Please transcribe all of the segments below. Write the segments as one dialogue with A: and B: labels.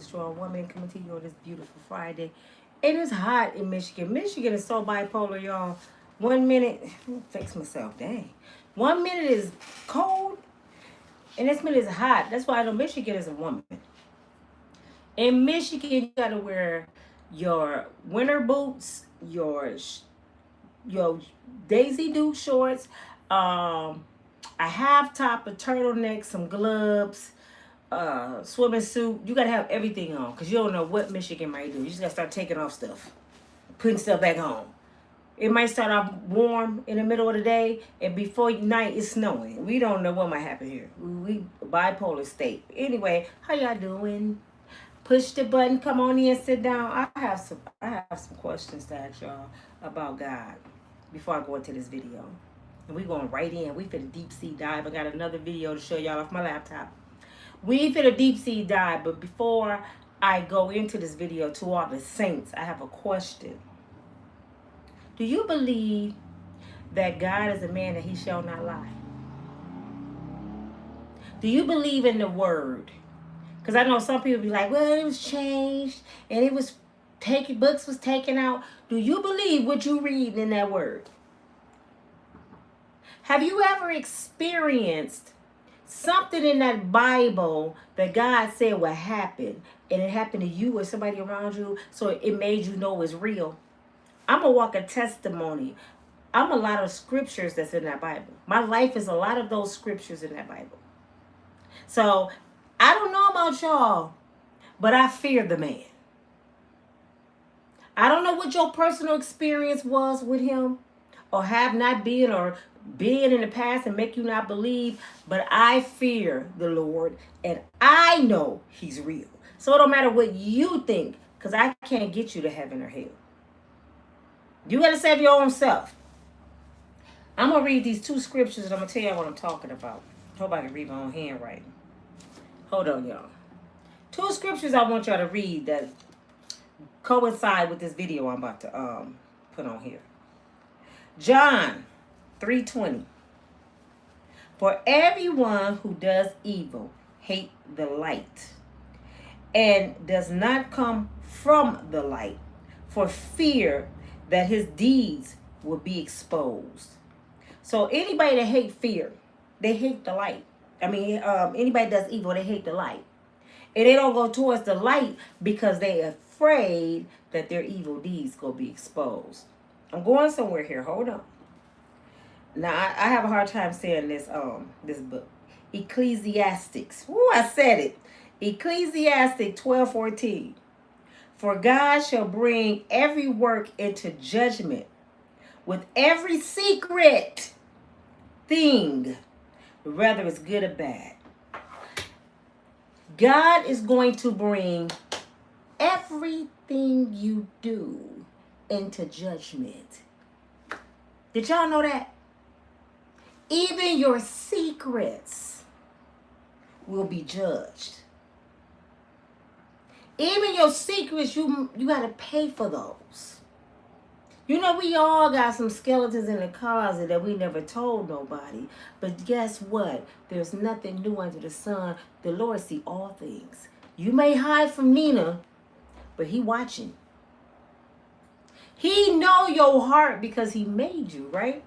A: Strong Woman coming to you on this beautiful Friday. It is hot in Michigan. Michigan is so bipolar, y'all. 1 minute, fix myself, dang. 1 minute is cold, and this minute is hot. That's why I know Michigan is a woman. In Michigan, you gotta wear your winter boots, your Daisy Duke shorts, a half top, a turtleneck, some gloves, swimming suit. You gotta have everything on because you don't know what Michigan might do. You just gotta start taking off stuff, putting stuff back on. It might start off warm in the middle of the day, and before night it's snowing. We don't know what might happen here. We bipolar state. Anyway, how y'all doing? Push the button. Come on in. Sit down. I have some questions to ask y'all about God before I go into this video. And we going right in. We finna deep sea dive. I got another video to show y'all off my laptop. We finna deep sea dive, but before I go into this video, to all the saints, I have a question. Do you believe that God is a man that he shall not lie? Do you believe in the word? Because I know some people be like, well, it was changed and it was taken, books was taken out. Do you believe what you read in that word? Have you ever experienced something in that Bible that God said would happen, and it happened to you or somebody around you, so it made you know it's real? I'm going to walk a testimony. I'm a lot of scriptures that's in that Bible. My life is a lot of those scriptures in that Bible. So I don't know about y'all, but I fear the man. I don't know what your personal experience was with him, or have not been, or being in the past and make you not believe, but I fear the Lord and I know he's real. So it don't matter what you think, because I can't get you to heaven or hell. You got to save your own self. I'm going to read these two scriptures and I'm going to tell you what I'm talking about. Hope I can read my own handwriting. Hold on, y'all. Two scriptures I want y'all to read that coincide with this video I'm about to put on here. John 3:20. For everyone who does evil hate the light and does not come from the light for fear that his deeds will be exposed. So anybody that hate fear, they hate the light. Anybody that does evil, they hate the light. And they don't go towards the light because they're afraid that their evil deeds go be exposed. I'm going somewhere here. Hold on. Now, I have a hard time saying this book. Ecclesiastics. Ooh, I said it. Ecclesiastic 12:14. For God shall bring every work into judgment with every secret thing, whether it's good or bad. God is going to bring everything you do into judgment. Did y'all know that? Even your secrets will be judged. Even your secrets, you got to pay for those. You know, we all got some skeletons in the closet that we never told nobody. But guess what? There's nothing new under the sun. The Lord see all things. You may hide from Nina, but he watching. He know your heart because he made you, right?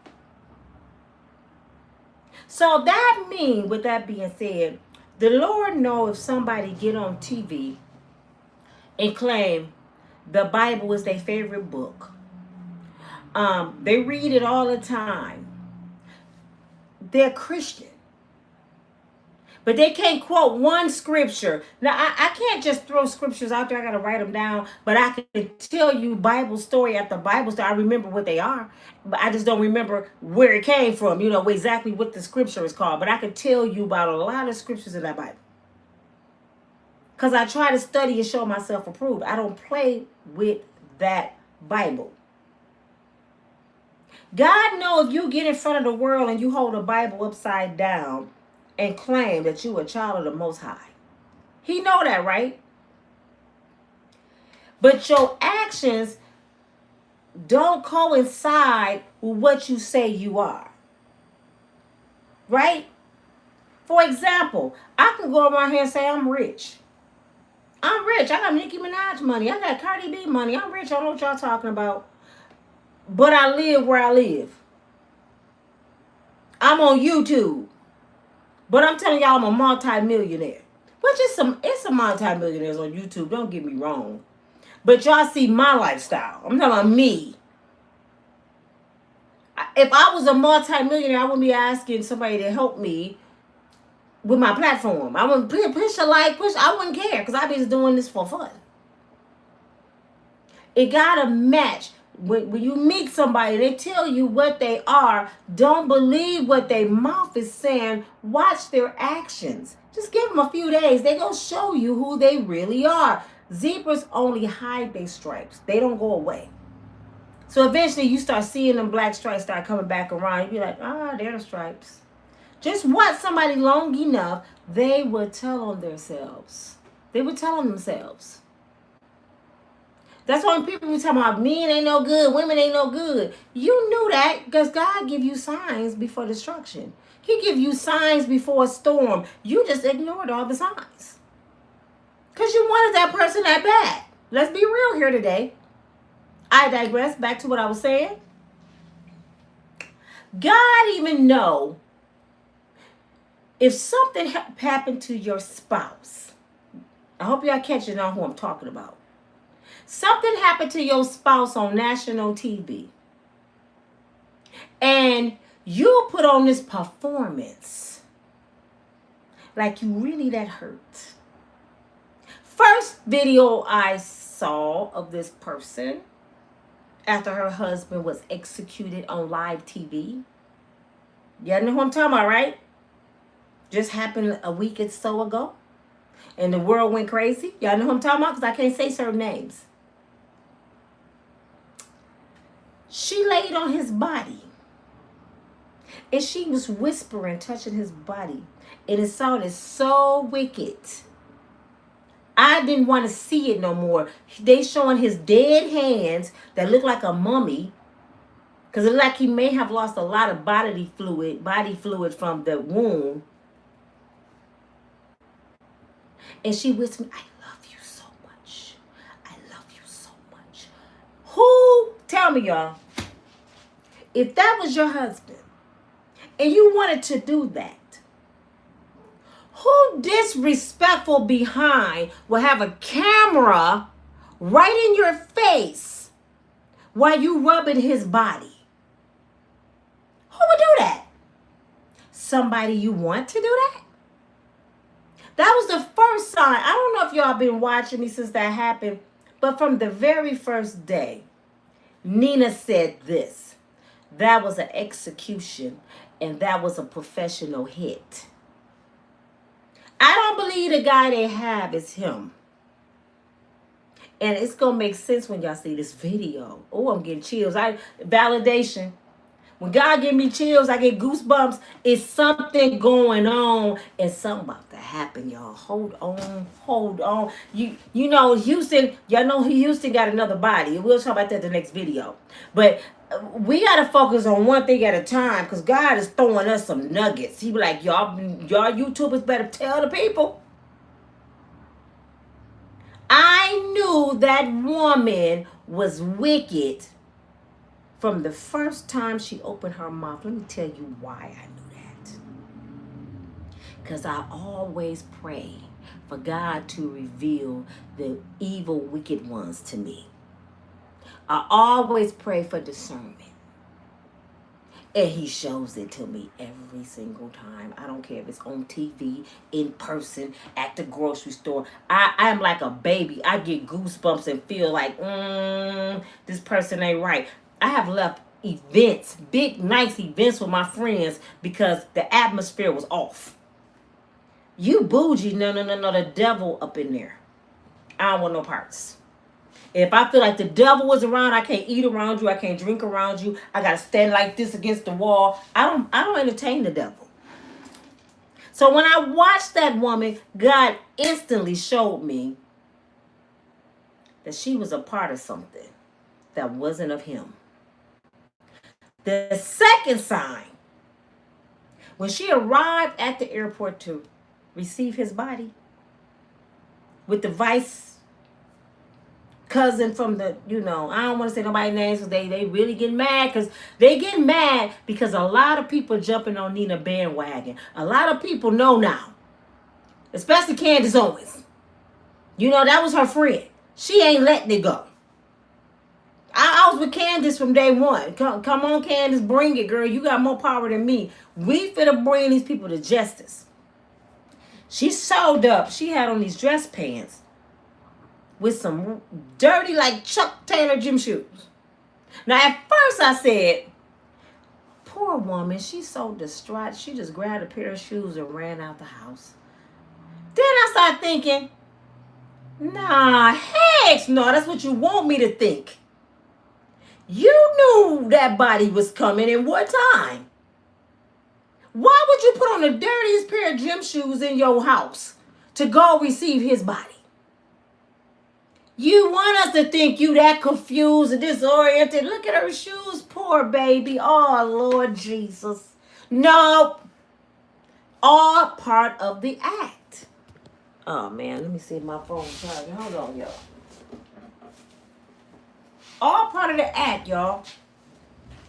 A: So that means, with that being said, the Lord know if somebody get on TV and claim the Bible is their favorite book. They read it all the time. They're Christian. But they can't quote one scripture. Now, I can't just throw scriptures out there. I got to write them down. But I can tell you Bible story after Bible story. I remember what they are. But I just don't remember where it came from. You know, exactly what the scripture is called. But I can tell you about a lot of scriptures in that Bible. Because I try to study and show myself approved. I don't play with that Bible. God knows if you get in front of the world and you hold a Bible upside down and claim that you a child of the Most High. He know that, right? But your actions don't coincide with what you say you are. Right? For example, I can go around here and say I'm rich. I'm rich. I got Nicki Minaj money. I got Cardi B money. I'm rich. I don't know what y'all talking about. But I live where I live. I'm on YouTube. But I'm telling y'all I'm a multi-millionaire. Which is it's some multi-millionaires on YouTube. Don't get me wrong. But y'all see my lifestyle. I'm talking about me. If I was a multi-millionaire, I wouldn't be asking somebody to help me with my platform. I wouldn't push a like, push. I wouldn't care because I'd be just doing this for fun. It gotta match. When you meet somebody, they tell you what they are. Don't believe what their mouth is saying. Watch their actions. Just give them a few days. They gonna show you who they really are. Zebras only hide their stripes. They don't go away. So eventually you start seeing them black stripes start coming back around. You be like, they're the stripes. Just watch somebody long enough, they would tell on themselves. They would tell on themselves. That's why when people be talking about men ain't no good, women ain't no good. You knew that because God give you signs before destruction. He give you signs before a storm. You just ignored all the signs. Because you wanted that person that bad. Let's be real here today. I digress. Back to what I was saying. God even know if something happened to your spouse. I hope y'all catching on who I'm talking about. Something happened to your spouse on national TV. And you put on this performance. Like you really that hurt. First video I saw of this person after her husband was executed on live TV. Y'all know who I'm talking about, right? Just happened a week or so ago. And the world went crazy. Y'all know who I'm talking about? Because I can't say certain names. She laid on his body. And she was whispering, touching his body. And it sounded so wicked. I didn't want to see it no more. They showing his dead hands that look like a mummy. Because it looked like he may have lost a lot of body fluid from the wound. And she whispered, I love you so much. I love you so much. Who, tell me y'all, if that was your husband and you wanted to do that, who disrespectful behind will have a camera right in your face while you rubbing his body? Who would do that? Somebody you want to do that? That was the first sign. I don't know if y'all been watching me since that happened, but from the very first day, Nina said this. That was an execution, and that was a professional hit. I don't believe the guy they have is him. And it's going to make sense when y'all see this video. Oh, I'm getting chills. Validation. When God give me chills, I get goosebumps. It's something going on and something about to happen, y'all. Hold on. You know, Houston, y'all know Houston got another body. We'll talk about that in the next video. But we got to focus on one thing at a time because God is throwing us some nuggets. He be like, y'all YouTubers better tell the people. I knew that woman was wicked from the first time she opened her mouth. Let me tell you why I knew that. Because I always pray for God to reveal the evil, wicked ones to me. I always pray for discernment. And he shows it to me every single time. I don't care if it's on TV, in person, at the grocery store. I am like a baby. I get goosebumps and feel like, this person ain't right. I have left events, big, nice events with my friends because the atmosphere was off. You bougie, no, the devil up in there. I don't want no parts. If I feel like the devil was around, I can't eat around you, I can't drink around you, I gotta stand like this against the wall. I don't entertain the devil. So when I watched that woman, God instantly showed me that she was a part of something that wasn't of him. The second sign, when she arrived at the airport to receive his body, with the vice cousin from the, I don't want to say nobody's names because they really get mad because they get mad because a lot of people jumping on Nina bandwagon. A lot of people know now, especially Candace Owens. That was her friend. She ain't letting it go. I was with Candace from day one. Come on, Candace, bring it, girl. You got more power than me. We finna bring these people to justice. She sewed up. She had on these dress pants with some dirty, like Chuck Taylor gym shoes. Now, at first I said, poor woman, she's so distraught. She just grabbed a pair of shoes and ran out the house. Then I started thinking, nah, heck no, that's what you want me to think. You knew that body was coming in what time? Why would you put on the dirtiest pair of gym shoes in your house to go receive his body? You want us to think you that confused and disoriented. Look at her shoes, poor baby. Oh, Lord Jesus. Nope. All part of the act. Oh, man, let me see if my phone's charging. Hold on, y'all. All part of the act, y'all.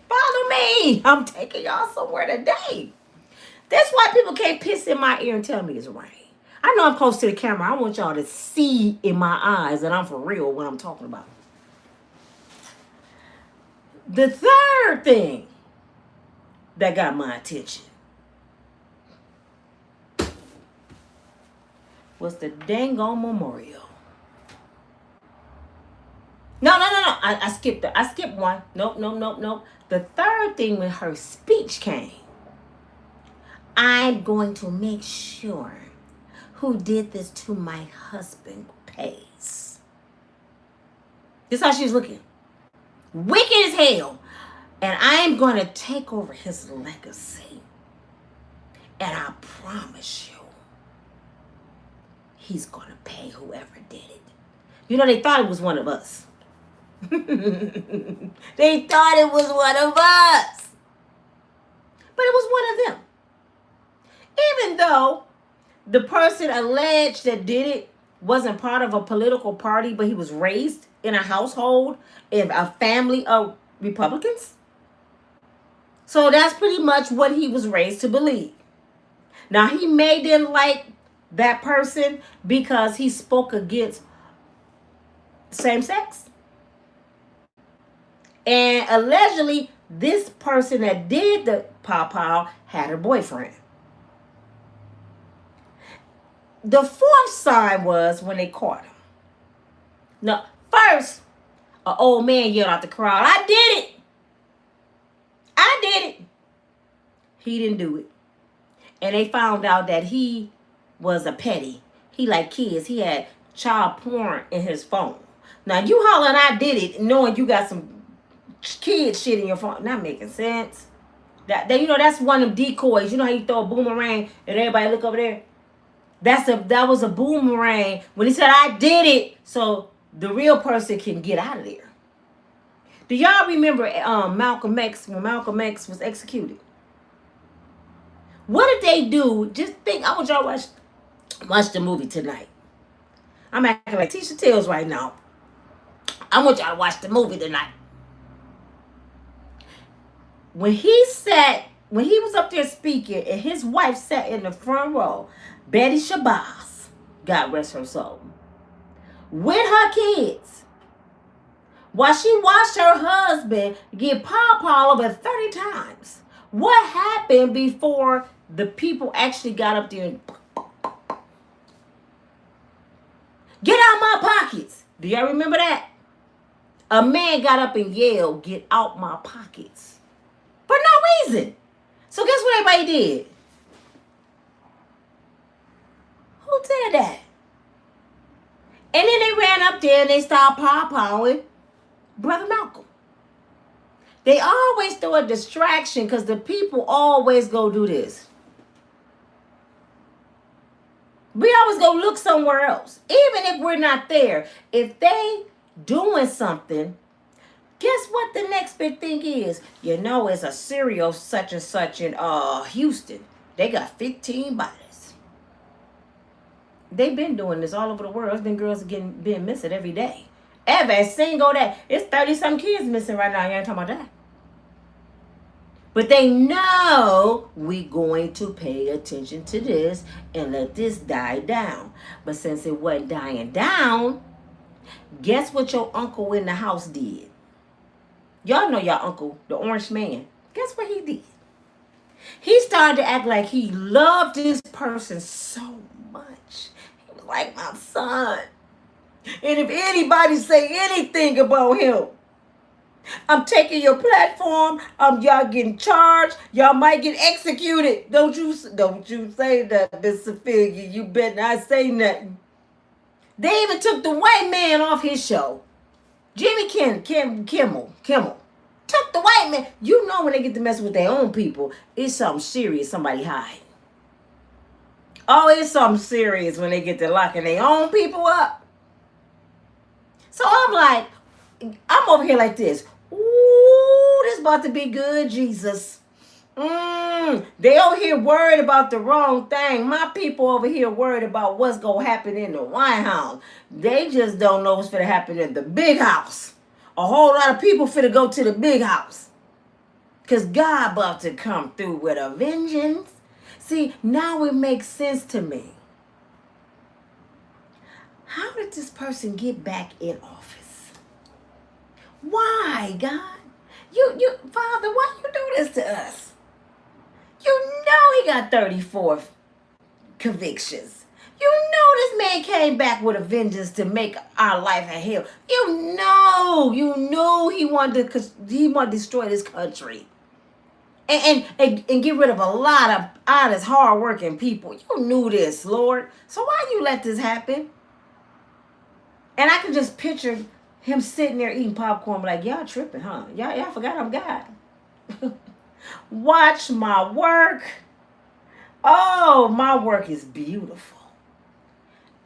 A: Follow me. I'm taking y'all somewhere today. That's why people can't piss in my ear and tell me it's rain. I know I'm close to the camera. I want y'all to see in my eyes that I'm for real when I'm talking about. The third thing that got my attention was the dang on memorial. No. I skipped it. I skipped one. Nope. The third thing when her speech came, I'm going to make sure who did this to my husband pays. This is how she was looking. Wicked as hell. And I am going to take over his legacy. And I promise you, he's going to pay whoever did it. They thought it was one of us. They thought it was one of us. But it was one of them. Even though the person alleged that did it wasn't part of a political party, but he was raised in a household, in a family of Republicans. So that's pretty much what he was raised to believe. Now, he may didn't like that person because he spoke against same sex. And allegedly, this person that did the pow had a boyfriend. The fourth sign was when they caught him. Now, first, an old man yelled out the crowd, I did it. He didn't do it. And they found out that he was a petty. He liked kids. He had child porn in his phone. Now, you hollering, I did it, knowing you got some kid shit in your phone. Not making sense. That's one of them decoys. You know how you throw a boomerang and everybody look over there? That was a boomerang when he said, I did it, so the real person can get out of there. Do y'all remember Malcolm X, when Malcolm X was executed? What did they do? Just think, I want y'all to watch the movie tonight. I'm acting like Tisha Tales right now. I want y'all to watch the movie tonight. When he was up there speaking and his wife sat in the front row, Betty Shabazz, God rest her soul, with her kids, while she watched her husband get paw over 30 times. What happened before the people actually got up there and get out my pockets? Do y'all remember that? A man got up and yelled, get out my pockets. For no reason. So guess what everybody did? Who did that? And then they ran up there and they started paw-pawing Brother Malcolm. They always throw a distraction because the people always go do this. We always go look somewhere else. Even if we're not there. If they doing something, guess what the next big thing is? It's a cereal such and such in Houston. They got 15 bodies. They've been doing this all over the world. There's been girls being missing every day. Every single day. It's 30-some kids missing right now. You ain't talking about that. But they know we going to pay attention to this and let this die down. But since it wasn't dying down, guess what your uncle in the house did? Y'all know your uncle, the orange man. Guess what he did? He started to act like he loved this person so much. He was like my son. And if anybody say anything about him, I'm taking your platform. Y'all getting charged. Y'all might get executed. Don't you say that, Mr. Figgy. You better not say nothing. They even took the white man off his show. Jimmy Kimmel took the white man. You know when they get to mess with their own people, it's something serious. Somebody hide. Oh, it's something serious when they get to locking their own people up. So I'm over here like this. Ooh, this about to be good, Jesus. They over here worried about the wrong thing. My people over here worried about what's going to happen in the White House. They just don't know what's going to happen in the big house. A whole lot of people finna go to the big house. Because God about to come through with a vengeance. See, now it makes sense to me. How did this person get back in office? Why, God? You, Father, why you do this to us? You know he got 34 convictions. You know this man came back with a vengeance to make our life a hell. You know he wanted to destroy this country. And get rid of a lot of honest, hard-working people. You knew this, Lord. So why you let this happen? And I can just picture him sitting there eating popcorn like, y'all tripping, huh? Y'all forgot I'm God. Watch my work. Oh, my work is beautiful.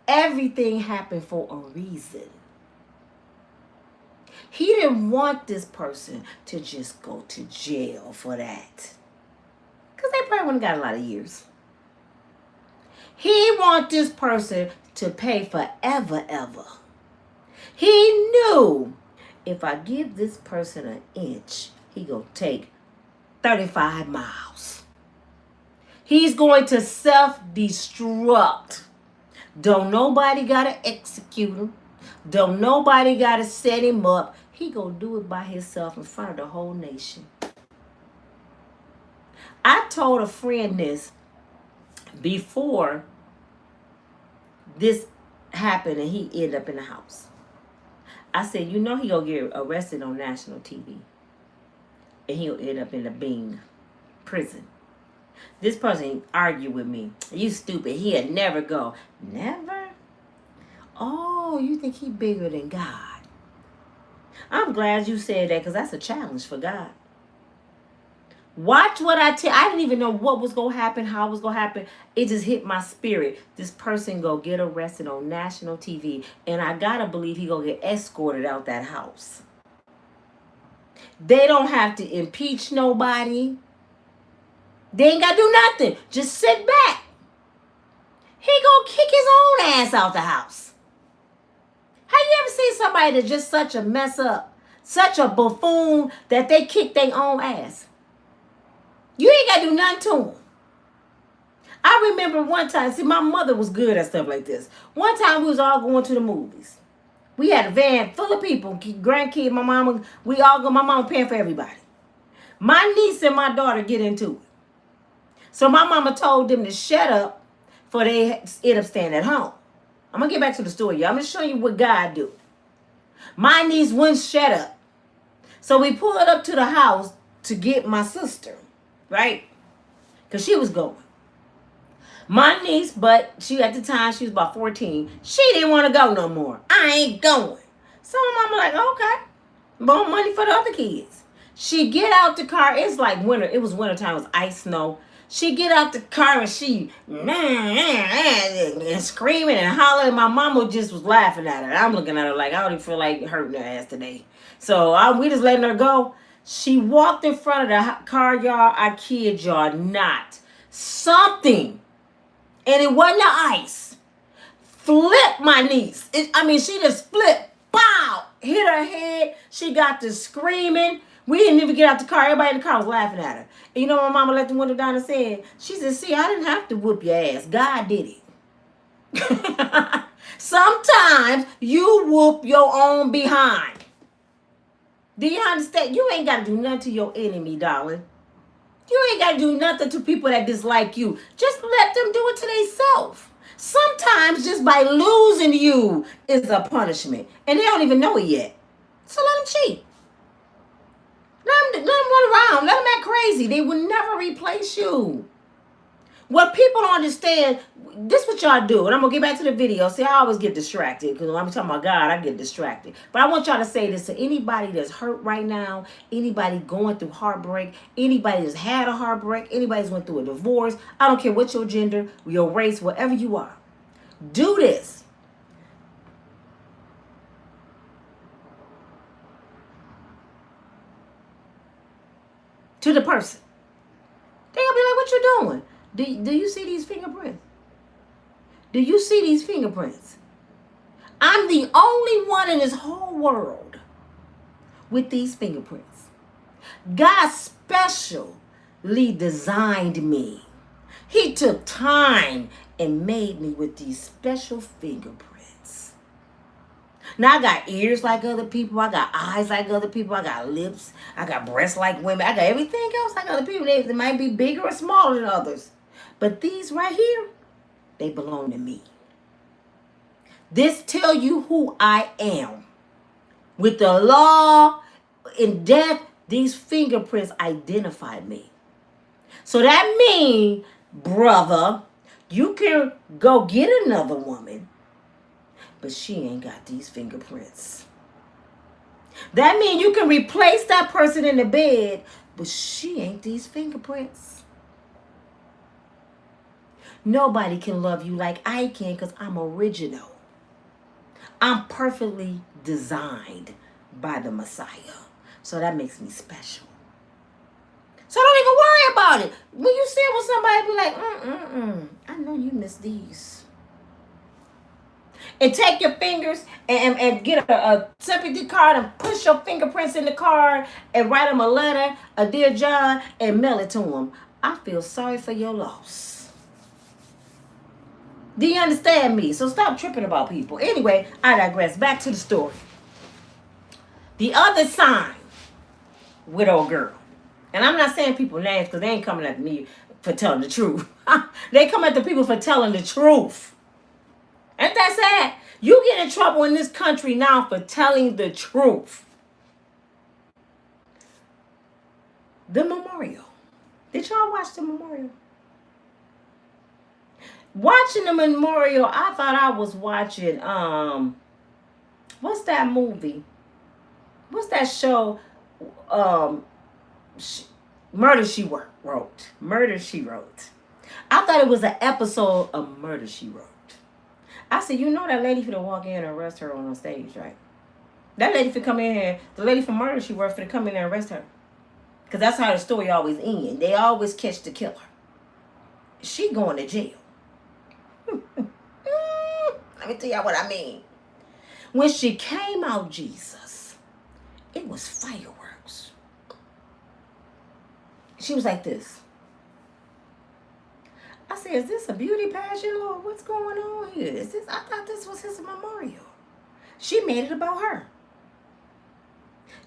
A: Everything happened for a reason. He didn't want this person to just go to jail for that. Because they probably wouldn't got a lot of years. He want this person to pay forever, ever. He knew if I give this person an inch, he gonna take 35 miles. He's going to self-destruct. Don't nobody gotta execute him. Don't nobody gotta set him up. He gonna do it by himself in front of the whole nation. I told a friend this before this happened and he ended up in the house. I said, you know he gonna get arrested on national TV. And he'll end up in the Bing prison. This person argued with me. You stupid. He'll never go. Never? Oh, you think he bigger than God? I'm glad you said that because that's a challenge for God. Watch what I tell. I didn't even know what was going to happen, how it was going to happen. It just hit my spirit. This person go get arrested on national TV. And I got to believe he going to get escorted out that house. They don't have to impeach nobody. They ain't got to do nothing. Just sit back. He gonna kick his own ass out the house. Have you ever seen somebody that's just such a mess up, such a buffoon that they kick their own ass? You ain't got to do nothing to them. I remember one time, see, my mother was good at stuff like this. One time we was all going to the movies. We had a van full of people, grandkids, my mama, we all go, my mama paying for everybody. My niece and my daughter get into it. So my mama told them to shut up before they end up staying at home. I'm going to get back to the story, y'all. I'm going to show you what God do. My niece wouldn't shut up. So we pulled up to the house to get my sister, right? Because she was going. My niece, but she at the time, she was about 14. She didn't want to go no more. I ain't going. So my mama like, okay. More money for the other kids. She get out the car. It's like winter. It was winter time. It was ice, snow. She get out the car and she and screaming and hollering. My mama just was laughing at her. I'm looking at her like, I don't even feel like hurting her ass today. So we just letting her go. She walked in front of the car, y'all. I kid y'all not. Something. And it wasn't the ice. flipped my niece. She just flipped. Bow! Hit her head. She got to screaming. We didn't even get out the car. Everybody in the car was laughing at her. And you know my mama let the window down and said, she said, see, I didn't have to whoop your ass. God did it. Sometimes you whoop your own behind. Do you understand? You ain't got to do nothing to your enemy, darling. You ain't got to do nothing to people that dislike you. Just let them do it to themselves. Sometimes just by losing you is a punishment. And they don't even know it yet. So let them cheat. Let them run around. Let them act crazy. They will never replace you. What people don't understand, this is what y'all do. And I'm going to get back to the video. See, I always get distracted. Because when I'm talking about God, I get distracted. But I want y'all to say this to anybody that's hurt right now. Anybody going through heartbreak. Anybody that's had a heartbreak. Anybody that's went through a divorce. I don't care what your gender, your race, whatever you are. Do this. To the person. They'll be like, what you doing? Do you see these fingerprints? Do you see these fingerprints? I'm the only one in this whole world with these fingerprints. God specially designed me. He took time and made me with these special fingerprints. Now I got ears like other people. I got eyes like other people. I got lips. I got breasts like women. I got everything else like other people. They might be bigger or smaller than others. But these right here, they belong to me. This tell you who I am. With the law and death, these fingerprints identify me. So that means, brother, you can go get another woman, but she ain't got these fingerprints. That means you can replace that person in the bed, but she ain't these fingerprints. Nobody can love you like I can because I'm original. I'm perfectly designed by the Messiah. So that makes me special. So don't even worry about it. When you see it with somebody, be like, I know you miss these. And take your fingers and get a sympathy card and push your fingerprints in the card and write them a letter, a Dear John, and mail it to them. I feel sorry for your loss. Do you understand me? So stop tripping about people. Anyway, I digress. Back to the story. The other sign, widow girl. And I'm not saying people names because they ain't coming at me for telling the truth. They come at the people for telling the truth. Ain't that sad? You get in trouble in this country now for telling the truth. The memorial. Did y'all watch the memorial? Watching the memorial, I thought I was watching, what's that movie? What's that show? Murder, She Wrote. Murder, She Wrote. I thought it was an episode of Murder, She Wrote. I said, you know that lady finna walk in and arrest her on stage, right? That lady finna come in here, the lady from Murder, She Wrote finna come in there and arrest her. Because that's how the story always ends. They always catch the killer. She going to jail. Let me tell y'all what I mean. When she came out, Jesus, it was fireworks. She was like this. I said, is this a beauty pageant, Lord? What's going on here? I thought this was his memorial. She made it about her.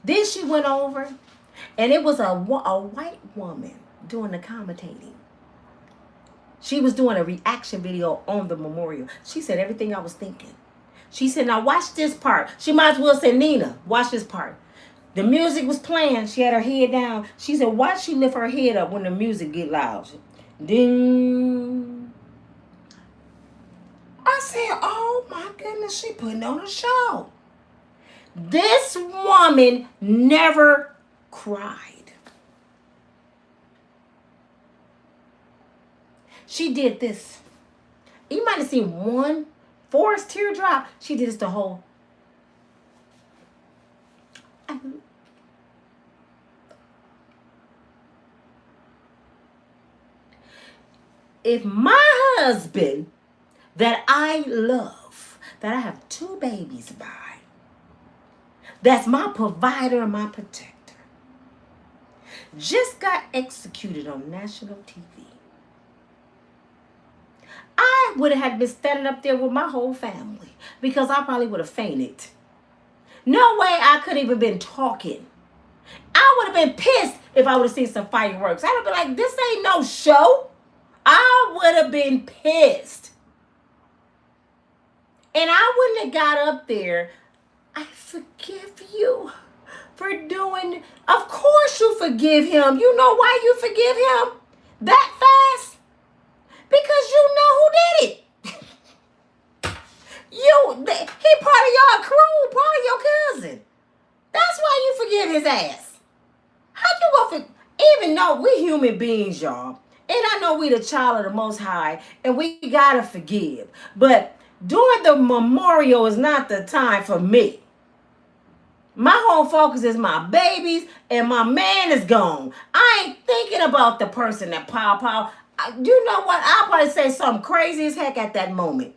A: Then she went over, and it was a white woman doing the commentating. She was doing a reaction video on the memorial. She said everything I was thinking. She said, now watch this part. She might as well say, Nina, watch this part. The music was playing. She had her head down. She said, watch she lift her head up when the music get loud. Ding. I said, oh my goodness, she putting on a show. This woman never cried. She did this. You might have seen one forced teardrop. She did this the whole. If my husband that I love that I have 2 babies by, that's my provider and my protector, just got executed on national TV. I would have had to be standing up there with my whole family because I probably would have fainted. No way I could even been talking. I would have been pissed if I would have seen some fireworks. I would have been like, this ain't no show. I would have been pissed. And I wouldn't have got up there. I forgive you for doing. Of course you forgive him. You know why you forgive him that fast? Because you know who did it. He part of your crew, part of your cousin. That's why you forgive his ass. How you gonna even though we human beings, y'all, and I know we the child of the Most High, and we gotta forgive. But during the memorial is not the time for me. My whole focus is my babies, and my man is gone. I ain't thinking about the person that pow. You know what? I'll probably say something crazy as heck at that moment.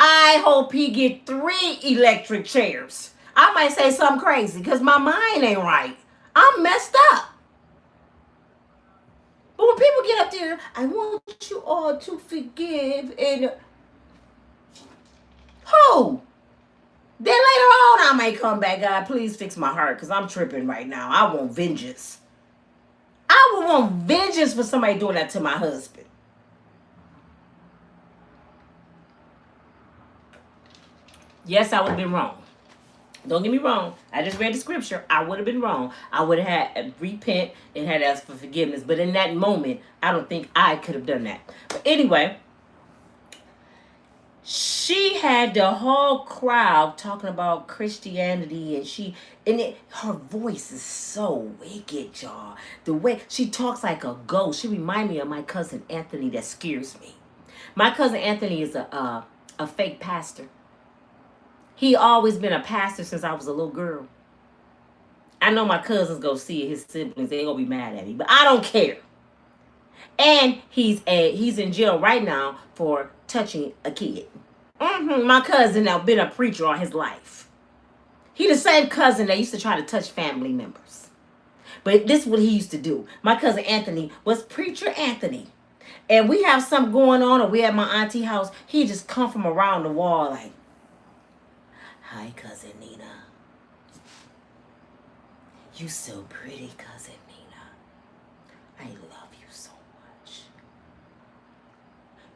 A: I hope he get 3 electric chairs. I might say something crazy because my mind ain't right. I'm messed up. But when people get up there, I want you all to forgive and who? Then later on I may come back, God, please fix my heart because I'm tripping right now. I want vengeance. I would want vengeance for somebody doing that to my husband. Yes, I would have been wrong. Don't get me wrong. I just read the scripture. I would have been wrong. I would have had repent and had asked for forgiveness. But in that moment, I don't think I could have done that. But anyway, she had the whole crowd talking about Christianity, and her voice is so wicked, y'all. The way she talks like a ghost. She reminds me of my cousin Anthony. That scares me. My cousin Anthony is a fake pastor. He always been a pastor since I was a little girl. I know my cousins go see his siblings. They gonna be mad at me, but I don't care. And he's in jail right now for touching a kid. My cousin now been a preacher all his life. He the same cousin that used to try to touch family members. But this is what he used to do. My cousin Anthony was Preacher Anthony. And we have something going on, or we at my auntie house. He just come from around the wall like, hi, Cousin Nina. You so pretty, Cousin Nina. I love you so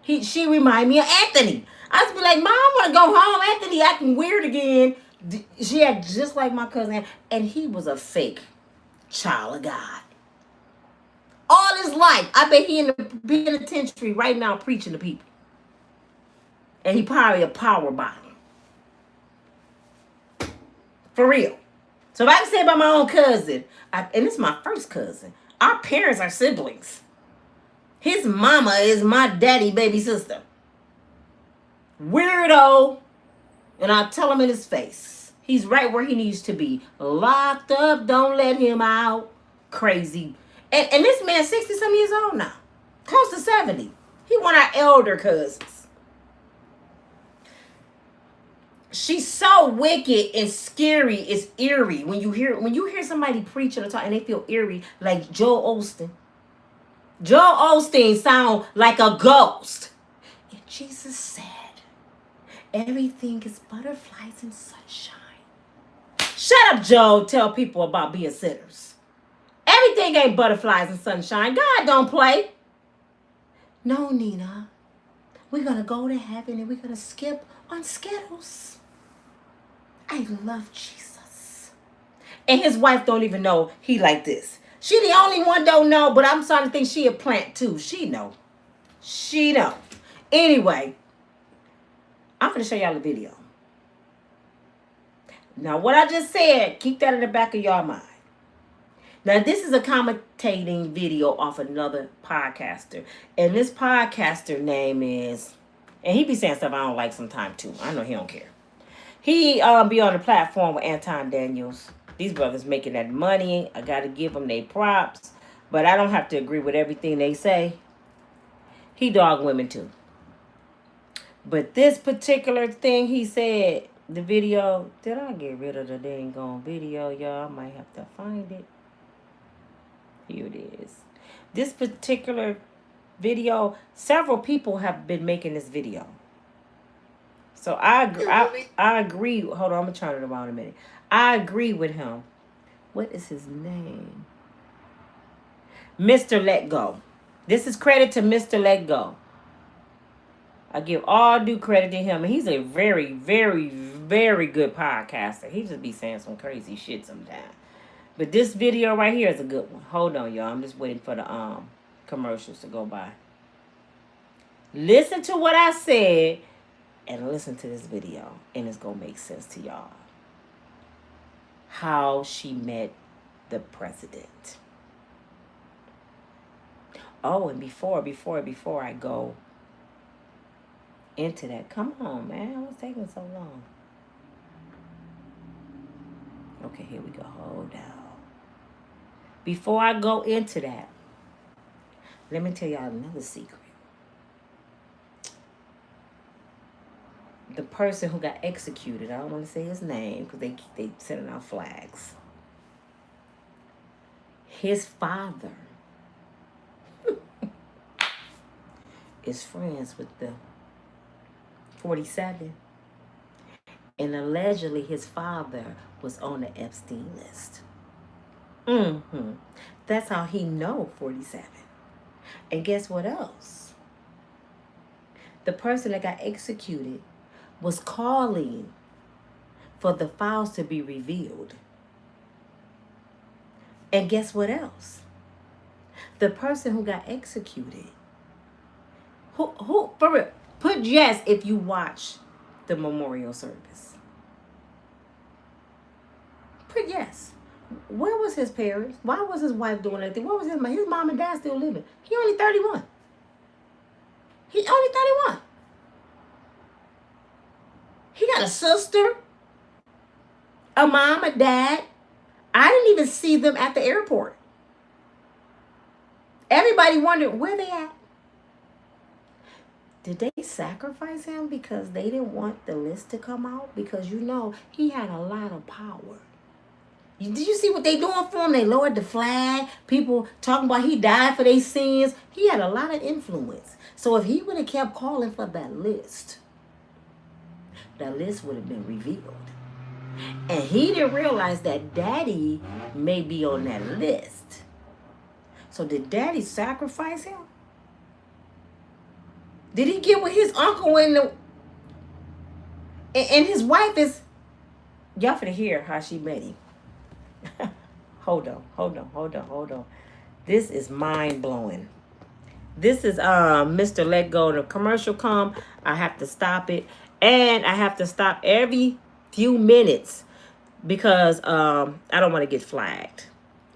A: much. She remind me of Anthony. I used to be like, Mom, I want to go home. Anthony acting weird again. She acted just like my cousin. And he was a fake child of God. All his life. I bet he in the penitentiary right now preaching to people. And he probably a power bottom. For real. So if I can say about my own cousin, and this is my first cousin, our parents are siblings. His mama is my daddy baby sister. Weirdo. And I tell him in his face. He's right where he needs to be. Locked up, don't let him out. Crazy. And this man's 60-some years old now. Close to 70. He one of our elder cousins. She's so wicked and scary. It's eerie when you hear somebody preaching or talk and they feel eerie, like Joel Osteen. Joel Osteen sound like a ghost. And Jesus said, everything is butterflies and sunshine. Shut up, Joe. Tell people about being sinners. Everything ain't butterflies and sunshine. God don't play. No, Nina. We're going to go to heaven and we're going to skip on Skittles. I love Jesus. And his wife don't even know he like this. She the only one don't know, but I'm starting to think she a plant too. She know. She know. Anyway, I'm going to show y'all the video. Now, what I just said, keep that in the back of your mind. Now, this is a commentating video off another podcaster. And this podcaster name is, and he be saying stuff I don't like sometimes too. I know he don't care. He be on the platform with Anton Daniels. These brothers making that money. I got to give them their props. But I don't have to agree with everything they say. He dog women too. But this particular thing he said, the video, did I get rid of the dang gone video, y'all? I might have to find it. Here it is. This particular video, several people have been making this video. So I agree. Hold on, I'm gonna turn it around a minute. I agree with him. What is his name? Mr. Let Go. This is credit to Mr. Let Go. I give all due credit to him. And he's a very, very, very good podcaster. He just be saying some crazy shit sometimes. But this video right here is a good one. Hold on, y'all. I'm just waiting for the commercials to go by. Listen to what I said and listen to this video. And it's going to make sense to y'all. How she met the president. Oh, and before I go into that. Come on, man. What's taking so long? Okay, here we go. Hold down. Before I go into that, let me tell y'all another secret. The person who got executed, I don't want to say his name because they sending out flags. His father is friends with the 47. And allegedly his father was on the Epstein list. That's how he know 47. And guess what else? The person that got executed was calling for the files to be revealed. And guess what else? The person who got executed, who for real, put yes if you watch the memorial service. Put yes. Where was his parents? Why was his wife doing anything? Where was his mom and dad still living? He only 31. He only 31. He got a sister, a mom, a dad. I didn't even see them at the airport. Everybody wondered where they at. Did they sacrifice him because they didn't want the list to come out? Because you know he had a lot of power. Did you see what they doing for him? They lowered the flag. People talking about he died for their sins. He had a lot of influence. So if he would have kept calling for that list would have been revealed. And he didn't realize that daddy may be on that list. So did daddy sacrifice him? Did he get with his uncle and his wife is... Y'all finna hear how she met him. Hold on. This is mind-blowing. This is Mr. Let Go. The commercial come. I have to stop it. And I have to stop every few minutes because I don't want to get flagged.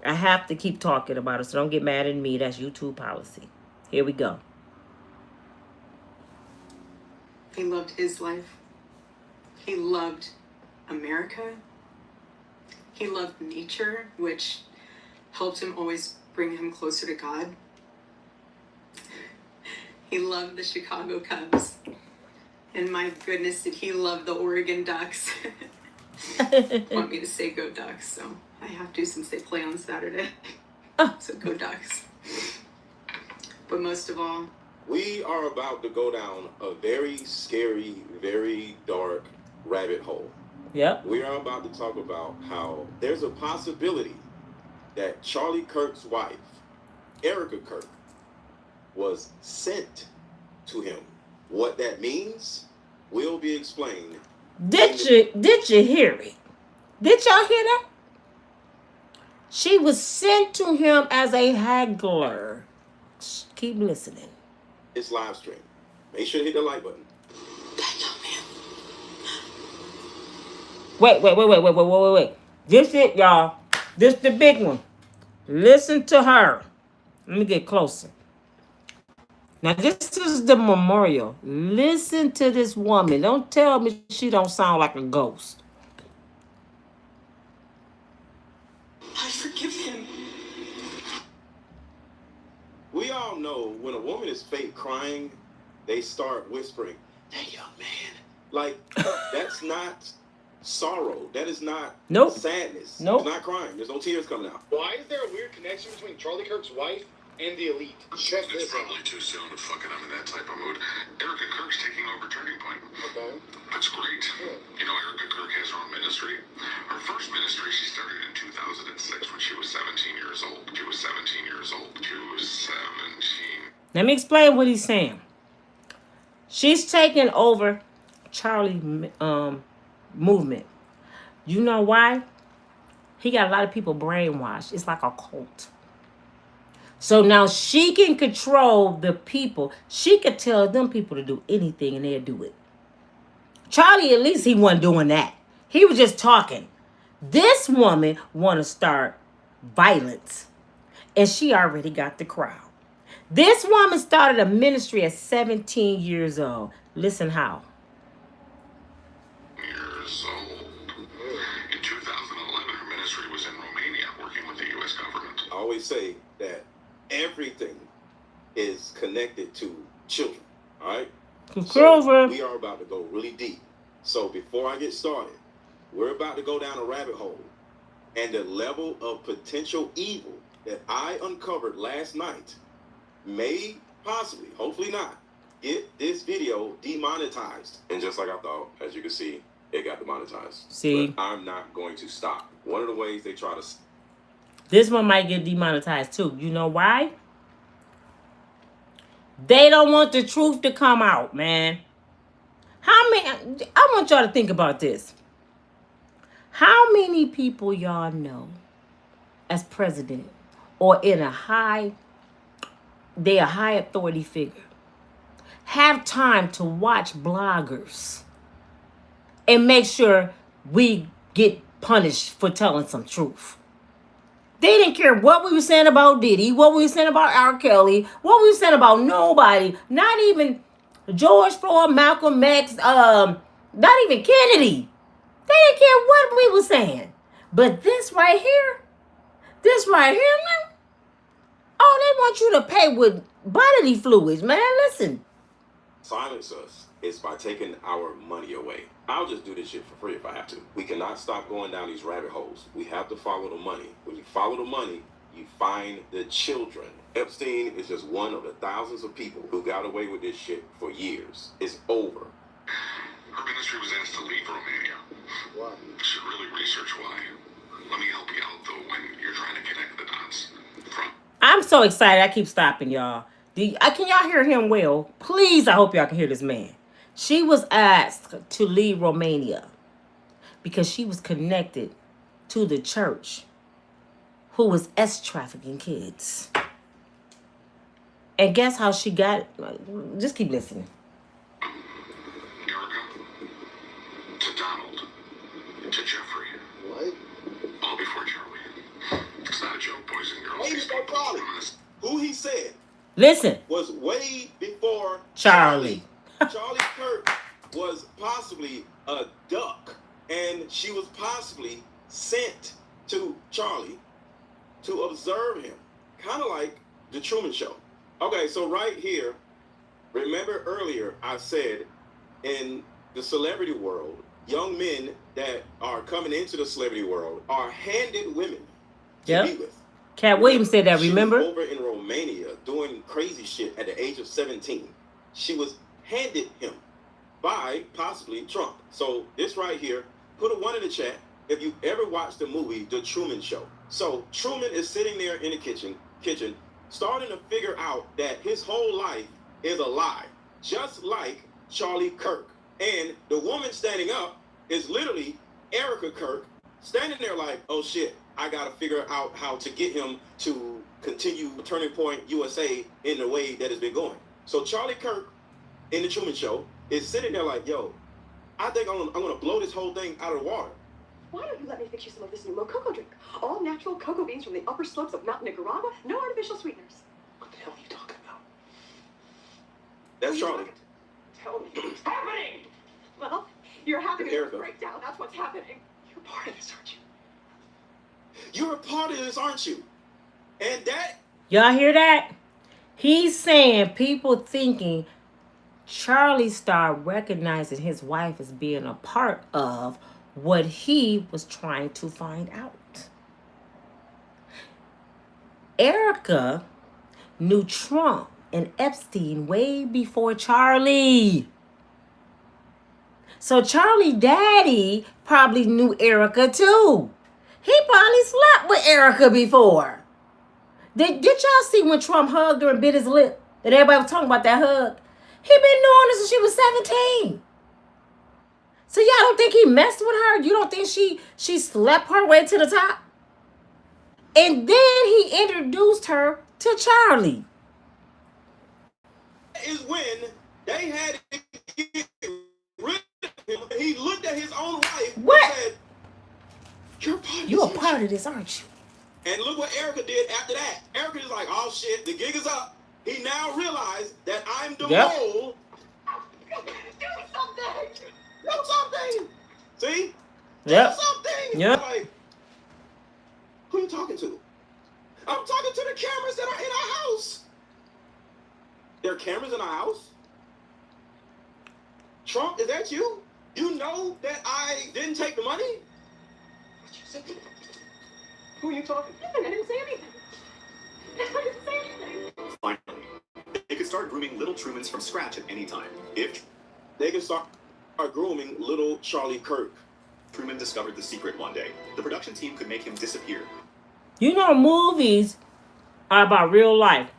A: I have to keep talking about it, so don't get mad at me. That's YouTube policy. Here we go.
B: He loved his life. He loved America. He loved nature, which helped him always bring him closer to God. He loved the Chicago Cubs. And my goodness, did he love the Oregon Ducks. Want me to say go Ducks, so I have to since they play on Saturday. So go Ducks. But most of all,
C: we are about to go down a very scary, very dark rabbit hole.
A: Yep.
C: We are about to talk about how there's a possibility that Charlie Kirk's wife, Erica Kirk, was sent to him. What that means will be explained.
A: Did you hear it? Did y'all hear that? She was sent to him as a haggler. Keep listening.
C: It's live stream. Make sure to hit the like button.
A: Wait. This it, y'all. This the big one. Listen to her. Let me get closer. Now, this is the memorial. Listen to this woman. Don't tell me she don't sound like a ghost.
B: I forgive him.
C: We all know when a woman is fake crying, they start whispering, that young man. Like, that's not sorrow. That is not
A: Nope.
C: sadness.
A: Nope.
C: It's not crying. There's no tears coming out.
D: Why is there a weird connection between Charlie Kirk's wife and the elite? Check
E: It's
D: this out.
E: probably too soon, but fucking I'm in that type of mood. Erica Kirk's taking over Turning Point.
D: Okay.
E: That's great. You know, Erica Kirk has her own ministry. Her first ministry she started in 2006 when she was 17 years old. She was 17 years old. She was 17.
A: Let me explain what he's saying. She's taking over Charlie movement. You know why? He got a lot of people brainwashed. It's like a cult. So now she can control the people. She could tell them people to do anything and they'll do it. Charlie, at least he wasn't doing that. He was just talking. This woman want to start violence. And she already got the crowd. This woman started a ministry at 17 years old. Listen how.
E: Years old. In 2011, her ministry was in Romania working with the U.S. government.
C: I always say that everything is connected to children. All right? So we are about to go really deep. So before I get started, we're about to go down a rabbit hole. And the level of potential evil that I uncovered last night may possibly, hopefully not, get this video demonetized. And just like I thought, as you can see, it got demonetized.
A: See?
C: But I'm not going to stop. One of the ways they try to...
A: This one might get demonetized too. You know why? They don't want the truth to come out, man. I want y'all to think about this. How many people y'all know as president or in a high authority figure have time to watch bloggers and make sure we get punished for telling some truth? They didn't care what we were saying about Diddy, what we were saying about R. Kelly, what we were saying about nobody, not even George Floyd, Malcolm X, not even Kennedy. They didn't care what we were saying. But this right here now, oh, they want you to pay with bodily fluids, man. Listen.
C: Silence us is by taking our money away. I'll just do this shit for free if I have to. We cannot stop going down these rabbit holes. We have to follow the money. When you follow the money, you find the children. Epstein is just one of the thousands of people who got away with this shit for years. It's over.
E: Her ministry was asked to leave Romania.
D: Why?
E: You should really research why. Let me help you out, though, when you're trying to connect the dots.
A: I'm so excited. I keep stopping, y'all. Can y'all hear him well? Please, I hope y'all can hear this man. She was asked to leave Romania because she was connected to the church who was trafficking kids. And guess how she got it? Just keep listening.
E: Erica, to Donald, to Jeffrey.
D: What?
E: All before Charlie. It's not a joke, boys and girls.
C: Way
E: These
C: before
E: people
C: Charlie.
E: honest.
C: Who he said
A: Listen.
C: was way before
A: Charlie.
C: Charlie Kirk was possibly a duck, and she was possibly sent to Charlie to observe him. Kind of like the Truman Show. Okay, so right here, remember earlier I said in the celebrity world, young men that are coming into the celebrity world are handed women to be with.
A: Cat Williams said that, remember?
C: She was over in Romania doing crazy shit at the age of 17. She was handed him by possibly Trump. So this right here, put a 1 in the chat if you ever watched the movie The Truman Show. So Truman is sitting there in the kitchen, starting to figure out that his whole life is a lie, just like Charlie Kirk. And the woman standing up is literally Erica Kirk, standing there like, oh shit, I gotta figure out how to get him to continue Turning Point USA in the way that it's been going. So Charlie Kirk in the Truman Show is sitting there like, yo, I think I'm gonna blow this whole thing out of the water.
F: Why don't you let me fix you some of this new Mococo drink? All natural cocoa beans from the upper slopes of Mount Nicaragua, no artificial sweeteners.
D: What the hell are you talking about?
C: That's
F: Who are you
C: Charlie.
F: talking to? Tell me what's happening. Well, you're having a
C: Erica.
F: breakdown. That's what's happening. You're part of this, aren't you?
C: You're a part of this, aren't you? And that...
A: Y'all hear that? He's saying people thinking Charlie started recognizing his wife as being a part of what he was trying to find out. Erica knew Trump and Epstein way before Charlie. So Charlie daddy probably knew Erica too. He probably slept with Erica before. Did y'all see when Trump hugged her and bit his lip? That everybody was talking about that hug? He been doing this since she was 17. So y'all don't think he messed with her? You don't think she slept her way to the top? And then he introduced her to Charlie.
C: Is when they had to get rid of him. He looked at his own wife
A: What?
C: and said, "You're part of
A: You're a
C: this,
A: part of this, aren't you?"
C: And look what Erica did after that. Erica is like, "Oh shit, the gig is up." He now realized that I'm the mole.
F: Do something!
C: Do something. See?
A: Yep.
C: Do something.
A: Yep.
C: Like, who are you talking to? I'm talking to the cameras that are in our house. There are cameras in our house? Trump, is that you? You know that I didn't take the money?
F: Who are you talking to? I didn't say anything. I didn't say anything.
G: Finally, they could start grooming little Trumans from scratch at any time. If
C: They can start grooming little Charlie Kirk.
G: Truman discovered the secret one day, the production team could make him disappear.
A: You know, movies are about real life.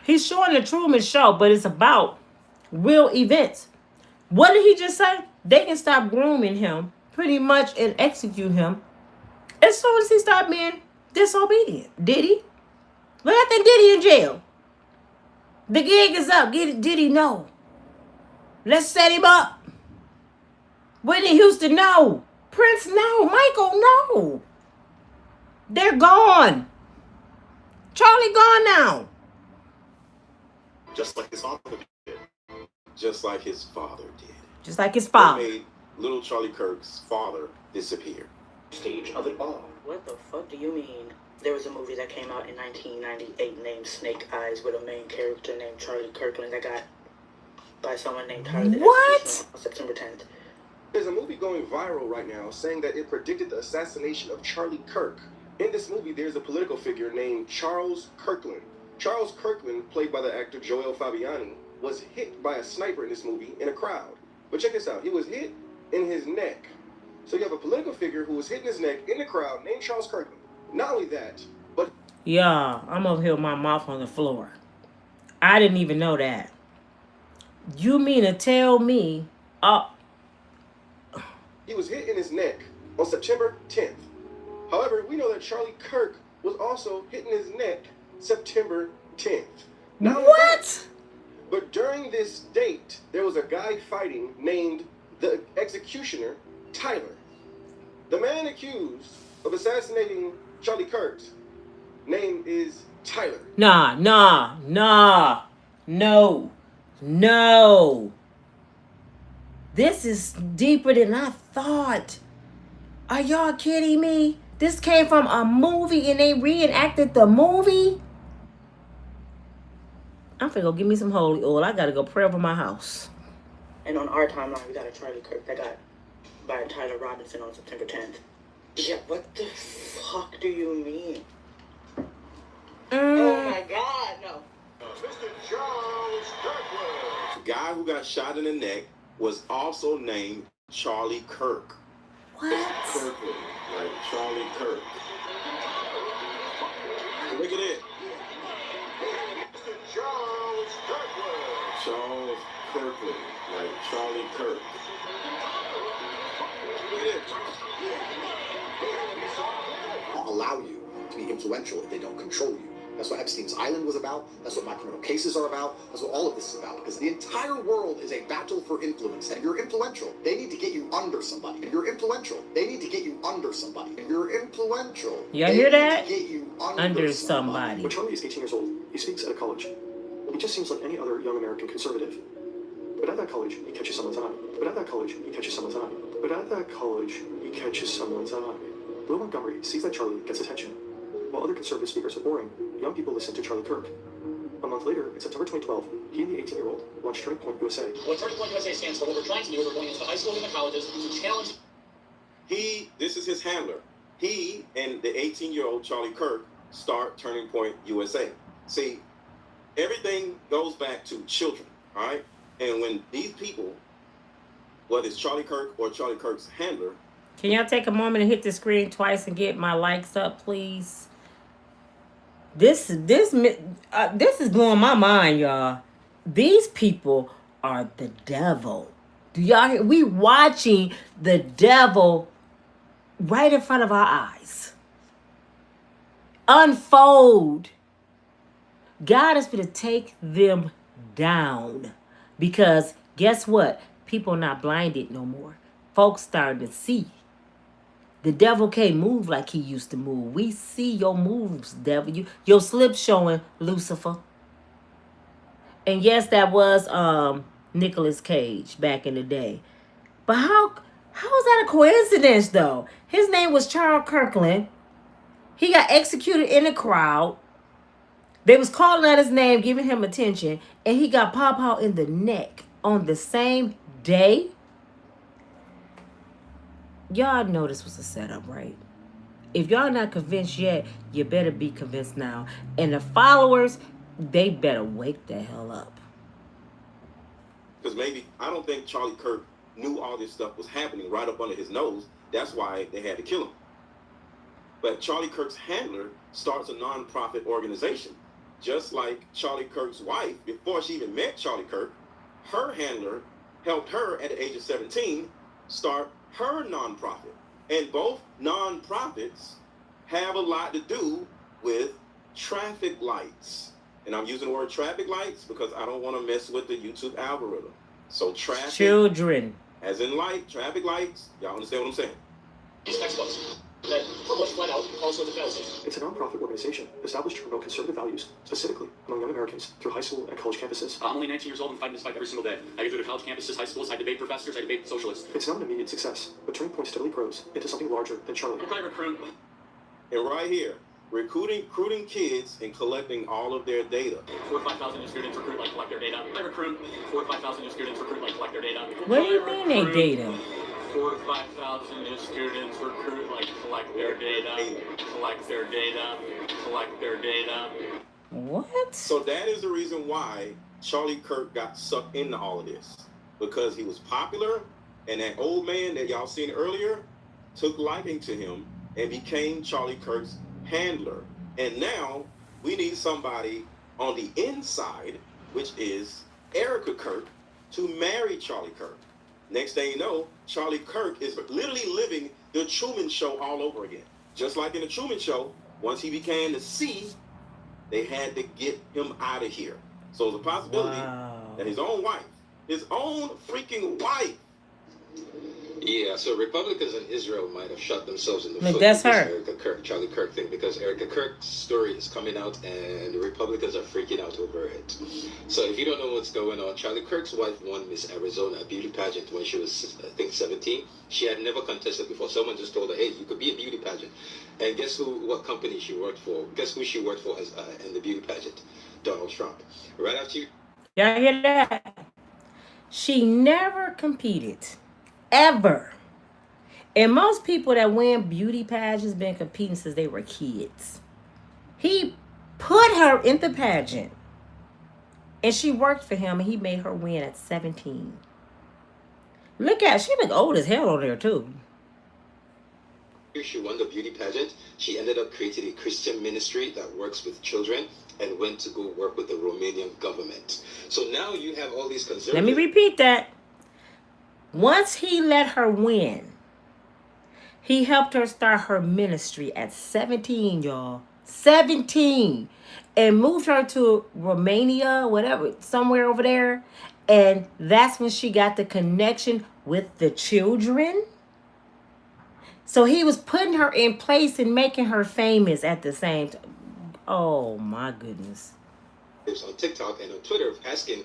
A: He's showing the Truman Show, but it's about real events. What did he just say? They can stop grooming him pretty much and execute him as soon as he started being disobedient. Did he? But I think Diddy in jail. The gig is up. Diddy no. Let's set him up. Whitney Houston, no. Prince, no. Michael, no. They're gone. Charlie gone now.
G: Just like his father did.
C: Just like his father did.
A: Just like his
C: They
A: father.
C: made little Charlie Kirk's father disappear.
G: Stage of it all.
H: What the fuck do you mean? There was a movie that came out in 1998 named Snake Eyes with a main character named Charlie Kirkland that got by someone named Tyler.
A: What?
H: On September 10th.
I: There's a movie going viral right now saying that it predicted the assassination of Charlie Kirk. In this movie, there's a political figure named Charles Kirkland. Charles Kirkland, played by the actor Joel Fabiani, was hit by a sniper in this movie in a crowd. But check this out. He was hit in his neck. So you have a political figure who was hit in his neck in the crowd named Charles Kirkland. Not only that, but...
A: Yeah, I'm over here with my mouth on the floor. I didn't even know that. You mean to tell me...
I: he was hit in his neck on September 10th. However, we know that Charlie Kirk was also hit in his neck September 10th. Not only that,
A: What?
I: but during this date, there was a guy fighting named the executioner, Tyler. The man accused of assassinating Charlie Kirk's name is Tyler.
A: Nah. No. This is deeper than I thought. Are y'all kidding me? This came from a movie and they reenacted the movie? I'm finna go give me some holy oil. I gotta go pray over my house.
H: And on our timeline, we got a Charlie Kirk that got by Tyler Robinson on September 10th. Yeah, what the fuck do you mean? Oh my God, no.
D: Mr. Charles Kirkland.
C: The guy who got shot in the neck was also named Charlie Kirk.
A: What?
C: Kirkland, like Charlie Kirk. Look at it.
D: Mr. Charles Kirkland.
C: Charles Kirkland, like Charlie Kirk. Look at it.
J: Allow you to be influential if they don't control you. That's what Epstein's Island was about. That's what My Criminal Cases are about. That's what all of this is about. Because the entire world is a battle for influence. And if you're influential, they need to get you under somebody. If you're influential, they need to get you under somebody. If you're influential,
A: Y'all
J: they
A: hear
J: need
A: that?
J: to get you
A: Under somebody.
K: When Charlie is 18 years old, he speaks at a college. He just seems like any other young American conservative. But at that college, he catches someone's eye. But at that college, he catches someone's eye. But at that college, he catches someone's eye. Will Montgomery sees that Charlie gets attention. While other conservative speakers are boring, young people listen to Charlie Kirk. A month later, in September 2012, he and the 18-year-old launched Turning Point USA.
L: What Turning Point USA stands for, what we're trying to do is we're going into the high schools and the colleges to challenge.
C: This is his handler. He and the 18-year-old Charlie Kirk start Turning Point USA. See, everything goes back to children, all right? And when these people, whether it's Charlie Kirk or Charlie Kirk's handler.
A: Can y'all take a moment and hit the screen twice and get my likes up, please? This is blowing my mind, y'all. These people are the devil. Do y'all hear? We watching the devil right in front of our eyes unfold. God is going to take them down because guess what? People are not blinded no more. Folks starting to see. The devil can't move like he used to move. We see your moves, devil. Your slip showing, Lucifer. And yes, that was Nicolas Cage back in the day. But how is that a coincidence though? His name was Charles Kirkland. He got executed in the crowd. They was calling out his name, giving him attention, and he got pow in the neck on the same day. Y'all know this was a setup, right? If y'all not convinced yet, you better be convinced now. And the followers, they better wake the hell up.
C: Because maybe, I don't think Charlie Kirk knew all this stuff was happening right up under his nose. That's why they had to kill him. But Charlie Kirk's handler starts a non-profit organization. Just like Charlie Kirk's wife, before she even met Charlie Kirk, her handler helped her at the age of 17 start her nonprofit. And both nonprofits have a lot to do with traffic lights. And I'm using the word traffic lights because I don't want to mess with the YouTube algorithm. So traffic,
A: children,
C: as in light, traffic lights. Y'all understand what I'm saying?
L: These textbooks that promote flat out all sorts of fallacies.
K: It's a non-profit organization established to promote conservative values, specifically among young Americans, through high school and college campuses.
L: I'm only 19 years old and fighting this fight every single day. I go to college campuses, high schools, I debate professors, I debate socialists.
K: It's not an immediate success, but Turning Point steadily grows into something larger than Charlie.
L: We're going to recruit.
C: And right here, recruiting kids and collecting all of their data.
L: 4,000 to 5,000 new students recruit, like collect their data. I recruit 4,000 to 5,000 new students recruit, like collect their data.
A: What do you mean they data?
L: 4,000 to 5,000 new students recruit, like collect their data, collect their data, collect their data.
A: What?
C: So that is the reason why Charlie Kirk got sucked into all of this, because he was popular, and that old man that y'all seen earlier took liking to him and became Charlie Kirk's handler. And now we need somebody on the inside, which is Erica Kirk, to marry Charlie Kirk. Next thing you know, Charlie Kirk is literally living the Truman Show all over again. Just like in the Truman Show, once he began to see, they had to get him out of here. So there's a possibility that his own wife, his own freaking wife.
M: Yeah, so Republicans in Israel might have shot themselves in the foot
A: that's
M: with this
A: her.
M: Erica Kirk, Charlie Kirk thing, because Erica Kirk's story is coming out and the Republicans are freaking out over it. So if you don't know what's going on, Charlie Kirk's wife won Miss Arizona, a beauty pageant, when she was, I think, 17. She had never contested before. Someone just told her, hey, you could be a beauty pageant. And guess what company she worked for? Guess who she worked for in the beauty pageant? Donald Trump. Right after you...
A: Y'all hear that? She never competed. Ever. And most people that win beauty pageants been competing since they were kids. He put her in the pageant. And she worked for him and he made her win at 17. Look at her. She look old as hell on there too.
M: She won the beauty pageant. She ended up creating a Christian ministry that works with children and went to go work with the Romanian government. So now you have all these conservatives.
A: Let me repeat that. Once he let her win, he helped her start her ministry at 17, y'all. 17. And moved her to Romania, whatever, somewhere over there. And that's when she got the connection with the children. So he was putting her in place and making her famous at the same time. Oh, my goodness.
M: On TikTok and on Twitter asking,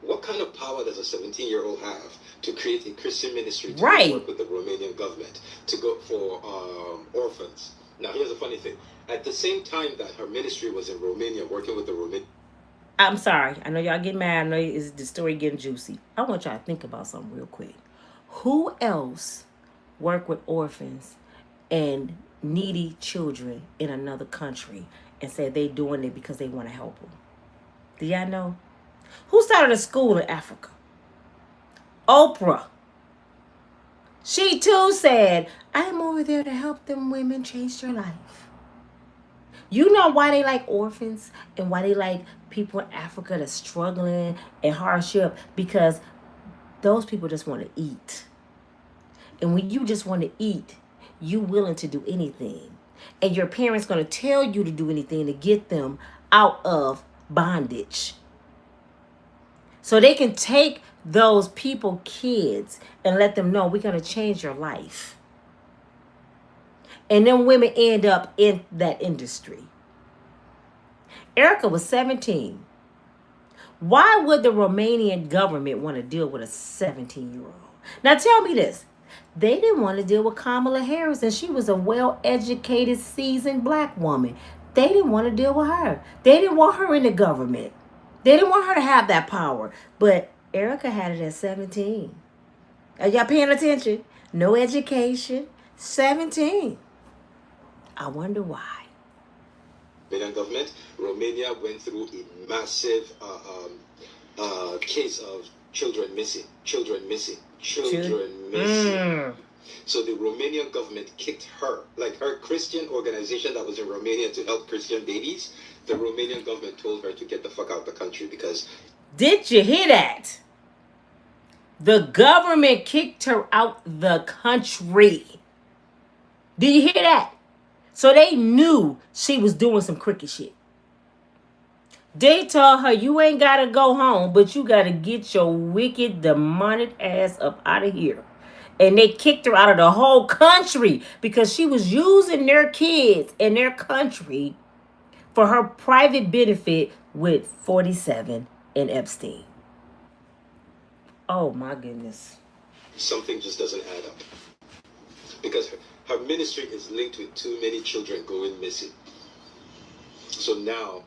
M: what kind of power does a 17-year-old have to create a Christian ministry to work with the Romanian government to go for orphans? Now, here's the funny thing. At the same time that her ministry was in Romania working with the Romanian...
A: I'm sorry. I know y'all get mad. I know is the story getting juicy. I want y'all to think about something real quick. Who else work with orphans and needy children in another country and say they doing it because they want to help them? Do y'all know? Who started a school in Africa? Oprah. She too said, I'm over there to help them women change their life. You know why they like orphans and why they like people in Africa that's struggling and hardship? Because those people just want to eat. And when you just want to eat, you willing to do anything. And your parents going to tell you to do anything to get them out of bondage. So they can take those people, kids, and let them know we're going to change your life. And then women end up in that industry. Erica was 17. Why would the Romanian government want to deal with a 17-year-old? Now tell me this. They didn't want to deal with Kamala Harris, and she was a well-educated, seasoned black woman. They didn't want to deal with her. They didn't want her in the government. They didn't want her to have that power. But Erica had it at 17. Are y'all paying attention? No education. 17. I wonder why.
M: Romanian government, Romania went through a massive case of children missing. So the Romanian government kicked her, like her Christian organization that was in Romania to help Christian babies. The Romanian government told her to get the fuck out of the country because...
A: Did you hear that? The government kicked her out the country. Did you hear that? So they knew she was doing some crooked shit. They told her, you ain't got to go home, but you got to get your wicked, demonic ass up out of here. And they kicked her out of the whole country because she was using their kids in their country for her private benefit with 47 and Epstein. Oh, my goodness.
M: Something just doesn't add up. Because her ministry is linked with too many children going missing. So now,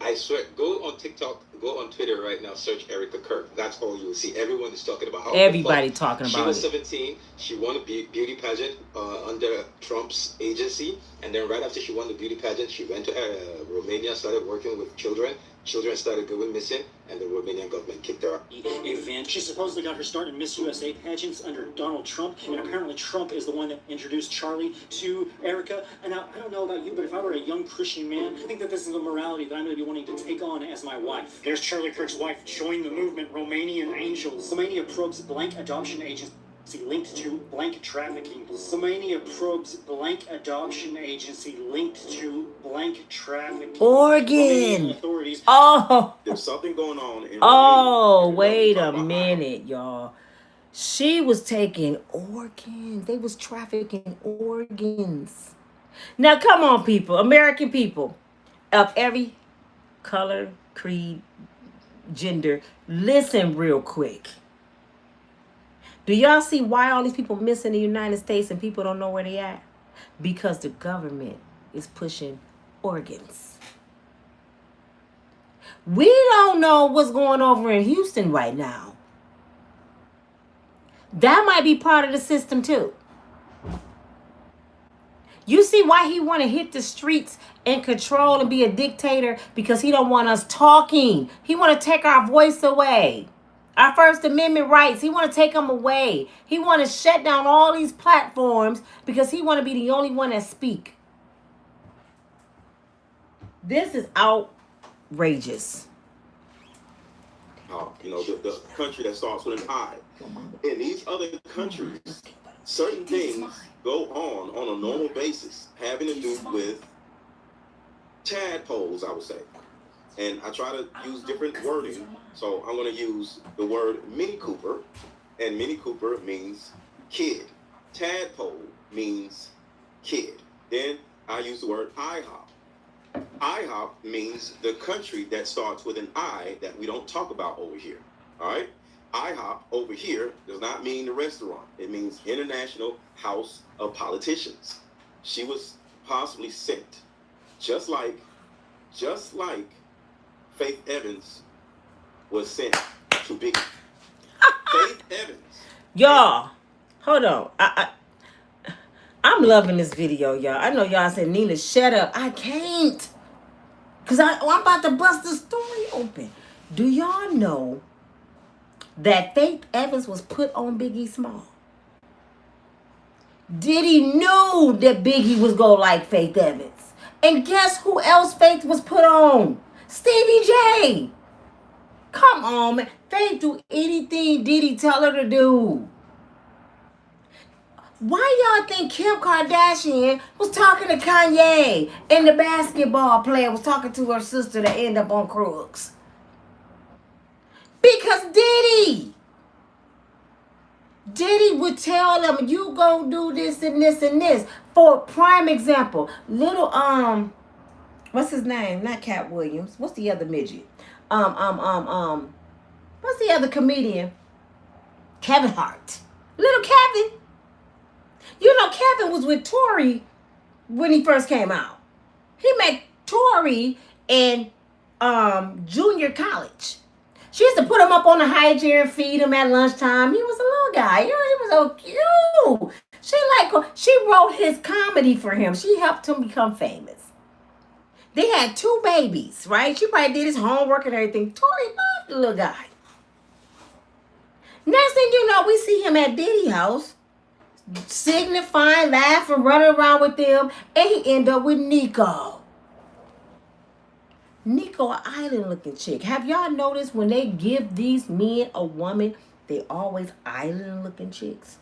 M: I swear, go on TikTok, go on Twitter right now, search Erica Kirk. That's all you'll see. Everyone is talking about how
A: everybody talking about
M: it. She was
A: it.
M: 17. She won a beauty pageant under Trump's agency. And then right after she won the beauty pageant, she went to Romania, started working with children. Children started going missing, and the Romanian government kicked her out.
K: Event. She supposedly got her start in Miss USA pageants under Donald Trump, and apparently Trump is the one that introduced Charlie to Erica. And now, I don't know about you, but if I were a young Christian man, I think that this is a morality that I'm going to be wanting to take on as my wife. There's Charlie Kirk's wife. Join the movement, Romanian Angels. Romania probes blank adoption agency linked to blank trafficking. Romania probes blank adoption agency linked to blank trafficking.
A: Oregon.
K: Authorities.
A: Oh.
C: There's something going on in
A: Oh, wait a minute, y'all. She was taking organs. They was trafficking organs. Now, come on, people. American people of every color, creed, gender. Listen real quick. Do y'all see why all these people missing the United States and people don't know where they at? Because the government is pushing organs. We don't know what's going over in Houston right now. That might be part of the system too. You see why he want to hit the streets and control and be a dictator? Because he don't want us talking. He want to take our voice away. Our First Amendment rights, he want to take them away. He want to shut down all these platforms because he want to be the only one that speak. This is outrageous.
C: You know, the country that starts with an I. In these other countries, certain things go on a normal basis, having to do with tadpoles, I would say. And I try to use different wording. So I'm going to use the word Mini Cooper. And Mini Cooper means kid. Tadpole means kid. Then I use the word IHOP. IHOP means the country that starts with an I that we don't talk about over here. All right? IHOP over here does not mean the restaurant. It means International House of Politicians. She was possibly sent, just like Faith Evans was sent to Biggie. Faith Evans.
A: Y'all, hold on. I'm loving this video, y'all. I know y'all said, Nina, shut up. I can't. Because I'm about to bust the story open. Do y'all know that Faith Evans was put on Biggie Small? Diddy knew that Biggie was going to like Faith Evans. And guess who else Faith was put on? Stevie J. Come on, man. Faith do anything Diddy tell her to do. Why y'all think Kim Kardashian was talking to Kanye and the basketball player was talking to her sister to end up on Crooks? Because Diddy would tell them, you go do this and this and this. For prime example, little what's his name? Not Cat Williams. What's the other midget? What's the other comedian? Kevin Hart. Little Kevin. You know, Kevin was with Tori when he first came out. He met Tori in junior college. She used to put him up on the high chair and feed him at lunchtime. He was a little guy. You know, he was so cute. She wrote his comedy for him. She helped him become famous. They had 2 babies, right? She probably did his homework and everything. Tori loved the little guy. Next thing you know, we see him at Diddy's house, signifying, laughing, running around with them, and he end up with Nico. Nico, an island-looking chick. Have y'all noticed when they give these men a woman, they always island-looking chicks?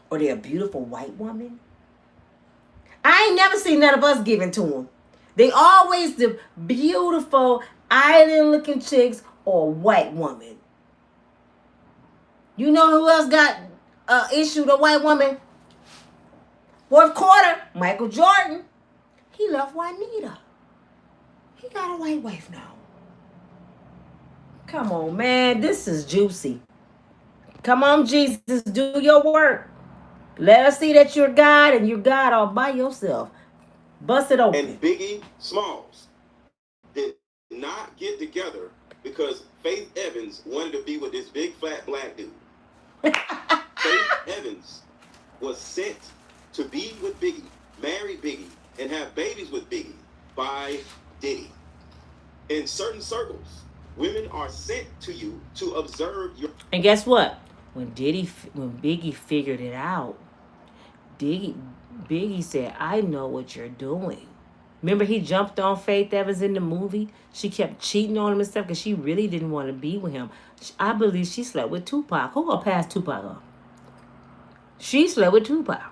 A: Or they're a beautiful white woman? I ain't never seen none of us giving to them. They always the beautiful island-looking chicks or white woman. You know who else got issued a white woman? Fourth quarter, Michael Jordan. He left Juanita. He got a white wife now. Come on, man. This is juicy. Come on, Jesus. Do your work. Let us see that you're God and you're God all by yourself. Bust it open.
C: And Biggie Smalls did not get together because Faith Evans wanted to be with this big fat black dude. Faith Evans was sent to be with Biggie, marry Biggie, and have babies with Biggie by Diddy. In certain circles, women are sent to you to observe your...
A: And guess what? When Biggie figured it out, Biggie said, I know what you're doing. Remember he jumped on Faith Evans in the movie? She kept cheating on him and stuff because she really didn't want to be with him. I believe she slept with Tupac. Who gonna pass Tupac off? She slept with Tupac.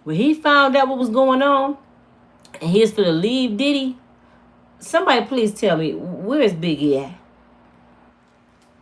A: When he found out what was going on, and he was for to leave Diddy, somebody please tell me, where is Biggie at?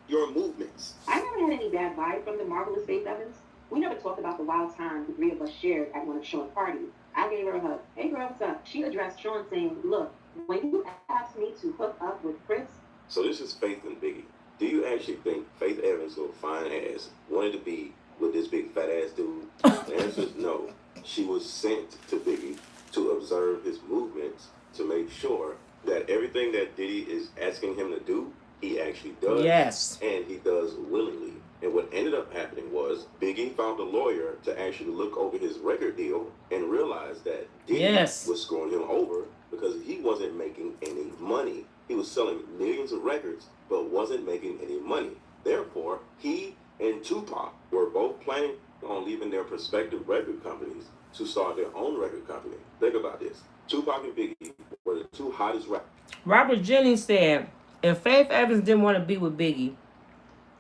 C: Your movements.
F: I never had any bad vibe from the marvelous Faith Evans. We never talked about the wild time the 3 of us shared at one of Sean's parties. I gave her a hug. Hey girl, what's up? She addressed Sean saying, look, when you asked me to hook up with Chris.
C: So this is Faith and Biggie. Do you actually think Faith Evans, little fine ass, wanted to be with this big fat ass dude? The answer is no. She was sent to Biggie to observe his movements to make sure that everything that Diddy is asking him to do, he actually does.
A: Yes.
C: And he does willingly. And what ended up happening was Biggie found a lawyer to actually look over his record deal and realized that Diddy was screwing him over because he wasn't making any money. He was selling millions of records, but wasn't making any money. Therefore, he and Tupac were both planning on leaving their respective record companies to start their own record company. Think about this. Tupac and Biggie were the 2 hottest rappers.
A: Robert Jennings said, if Faith Evans didn't want to be with Biggie,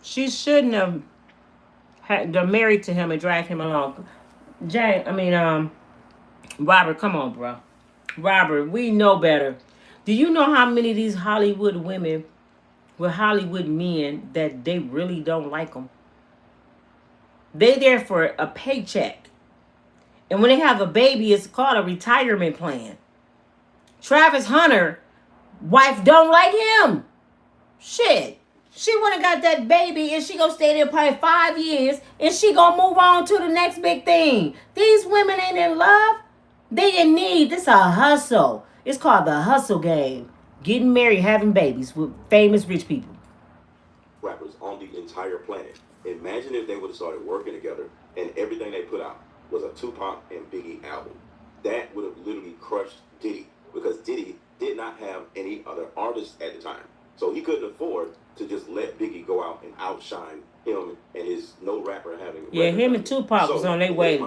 A: she shouldn't have had married to him and dragged him along. Robert, come on, bro. Robert, we know better. Do you know how many of these Hollywood women with Hollywood men that they really don't like them? They there for a paycheck. And when they have a baby, it's called a retirement plan. Travis Hunter, wife don't like him. Shit. She went and got that baby and she gonna stay there probably 5 years and she gonna move on to the next big thing. These women ain't in love. They in need. This is a hustle. It's called the hustle game. getting married, having babies with famous rich people.
C: Rappers on the entire planet. Imagine if they would have started working together and everything they put out was a Tupac and Biggie album. That would have literally crushed Diddy, because Diddy did not have any other artists at the time. So he couldn't afford to just let Biggie go out and outshine him and his no rapper having.
A: Yeah, him and Tupac was on their way.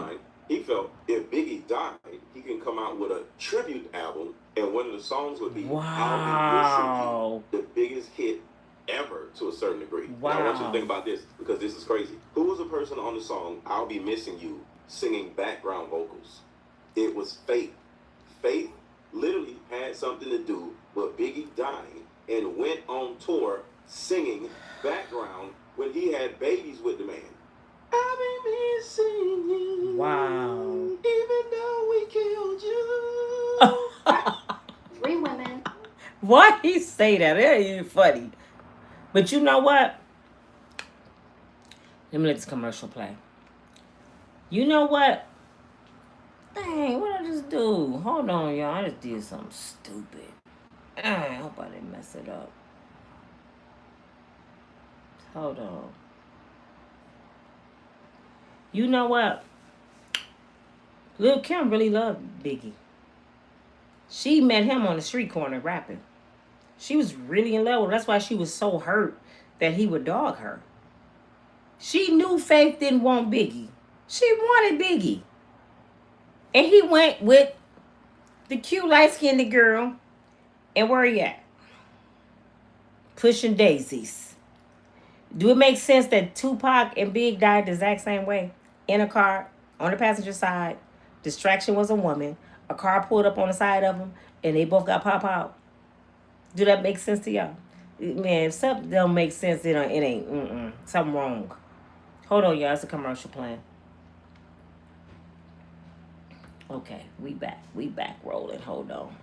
C: He felt if Biggie died, he can come out with a tribute album, and one of the songs would be
A: Wow.
C: I'll Be Missing You, the biggest hit ever to a certain degree.
A: Wow.
C: Now, I want you to think about this, because this is crazy. Who was the person on the song I'll Be Missing You singing background vocals? It was Faith. Faith literally had something to do with Biggie dying and went on tour singing background when he had babies with the man. I'll be missing you.
A: Wow.
C: Even though we killed you.
F: 3 women.
A: Why he say that? It ain't even funny. But you know what? Let me let this commercial play. You know what? Dang, what did I just do? Hold on, y'all. I just did something stupid. I hope I didn't mess it up. Hold on. You know what? Lil' Kim really loved Biggie. She met him on the street corner rapping. She was really in love with him. That's why she was so hurt that he would dog her. She knew Faith didn't want Biggie. She wanted Biggie. And he went with the cute light-skinned girl. And where he at? Pushing daisies. Do it make sense that Tupac and Big died the exact same way? In a car, on the passenger side. Distraction was a woman. A car pulled up on the side of them, and they both got pop out. Do that make sense to y'all? Man, if something don't make sense, it ain't. Something wrong. Hold on, y'all. It's a commercial plan. Okay, we back. We back rolling. Hold on.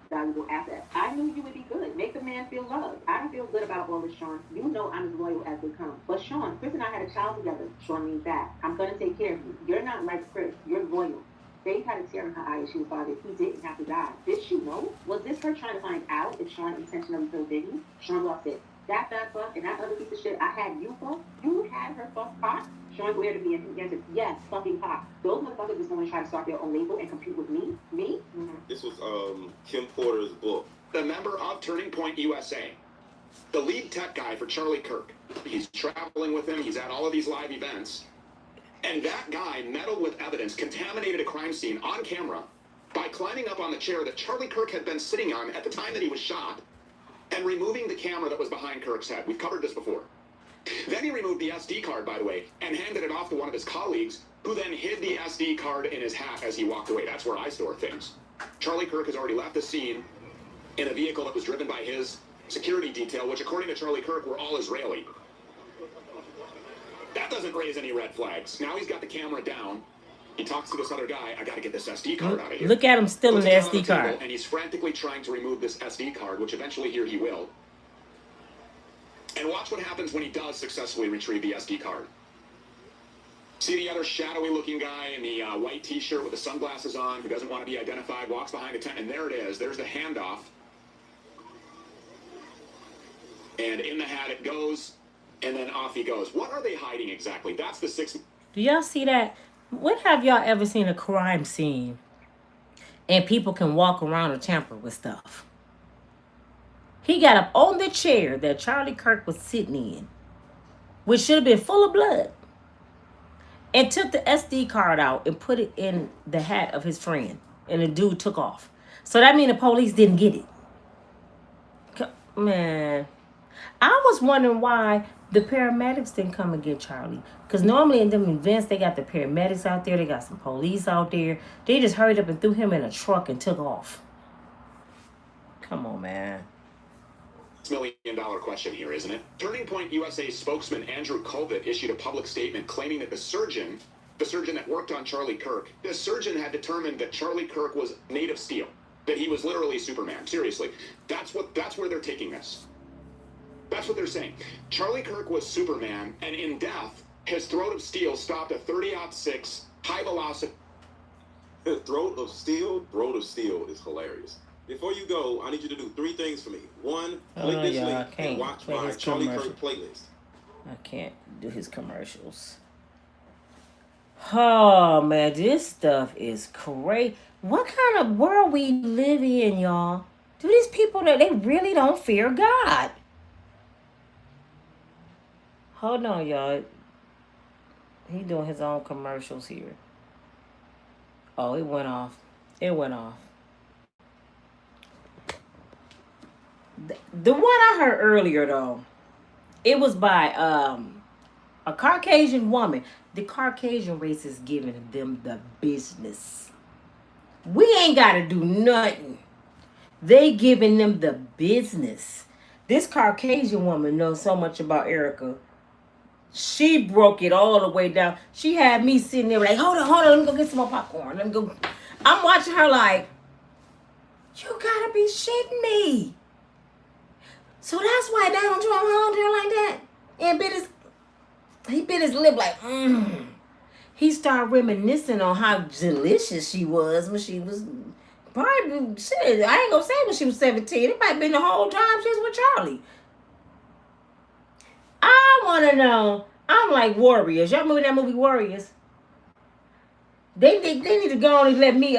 F: Valuable asset. I knew you would be good. Make the man feel loved. I don't feel good about all this, Sean. You know I'm as loyal as they come. But Sean, Chris and I had a child together. Sean means that. I'm gonna take care of you. You're not like Chris. You're loyal. Faith had a tear in her eye as she was bothered. He didn't have to die. Did she know? Was this her trying to find out if Sean intentionally killed Biggie? Sean lost it. That bad fuck and that other piece of shit I had you fuck. You had her fuck Pop. Sean weird to be and he answered, yes, fucking Pop. Those motherfuckers just want to try to start their own label and compete with me. Me? Mm-hmm.
C: This was Kim Porter's book.
D: The member of Turning Point USA, the lead tech guy for Charlie Kirk. He's traveling with him. He's at all of these live events. And that guy meddled with evidence, contaminated a crime scene on camera by climbing up on the chair that Charlie Kirk had been sitting on at the time that he was shot and removing the camera that was behind Kirk's head. We've covered this before. Then he removed the SD card, by the way, and handed it off to one of his colleagues, who then hid the SD card in his hat as he walked away. That's where I store things. Charlie Kirk has already left the scene in a vehicle that was driven by his security detail, which, according to Charlie Kirk, were all Israeli. That doesn't raise any red flags. Now he's got the camera down. He talks to this other guy. I got to get this SD card out of here.
A: Look at him still in the SD card.
D: And he's frantically trying to remove this SD card, which eventually here he will. And watch what happens when he does successfully retrieve the SD card. See the other shadowy looking guy in the white t-shirt with the sunglasses on, who doesn't want to be identified, walks behind the tent, and there it is. There's the handoff. And in the hat it goes, and then off he goes. What are they hiding exactly? That's the 6...
A: Do y'all see that? When have y'all ever seen a crime scene and people can walk around and tamper with stuff? He got up on the chair that Charlie Kirk was sitting in, which should have been full of blood, and took the SD card out and put it in the hat of his friend, and the dude took off. So that means the police didn't get it. Man, I was wondering why the paramedics didn't come and get Charlie. Because normally in them events, they got the paramedics out there. They got some police out there. They just hurried up and threw him in a truck and took off. Come on, man.
D: $6 million question here, isn't it? Turning Point USA spokesman Andrew Colvett issued a public statement claiming that the surgeon that worked on Charlie Kirk, the surgeon had determined that Charlie Kirk was made of steel, that he was literally Superman. Seriously, that's where they're taking this. That's what they're saying. Charlie Kirk was Superman, and in death, his throat of steel stopped a 30-06 high velocity.
C: Throat of Steel is hilarious. Before you go, I need you to do 3 things for me. 1, click this link and watch my Charlie Kirk playlist.
A: I can't do his commercials. Oh man, this stuff is crazy. What kind of world we live in, y'all? Do these people that they really don't fear God? Hold on, y'all. He doing his own commercials here. Oh, it went off. It went off. The one I heard earlier though, it was by a Caucasian woman. The Caucasian race is giving them the business. We ain't gotta do nothing. They giving them the business. This Caucasian woman knows so much about Erica. She broke it all the way down. She had me sitting there like, hold on, let me go get some more popcorn. Let me go. I'm watching her like, you gotta be shitting me. So that's why Donald Trump hung there like that. And he bit his lip like, He started reminiscing on how delicious she was when she was probably, shit, I ain't gonna say when she was 17. It might have been the whole time she was with Charlie. I want to know, I'm like Warriors. Y'all remember that movie Warriors? They need to go on and let me,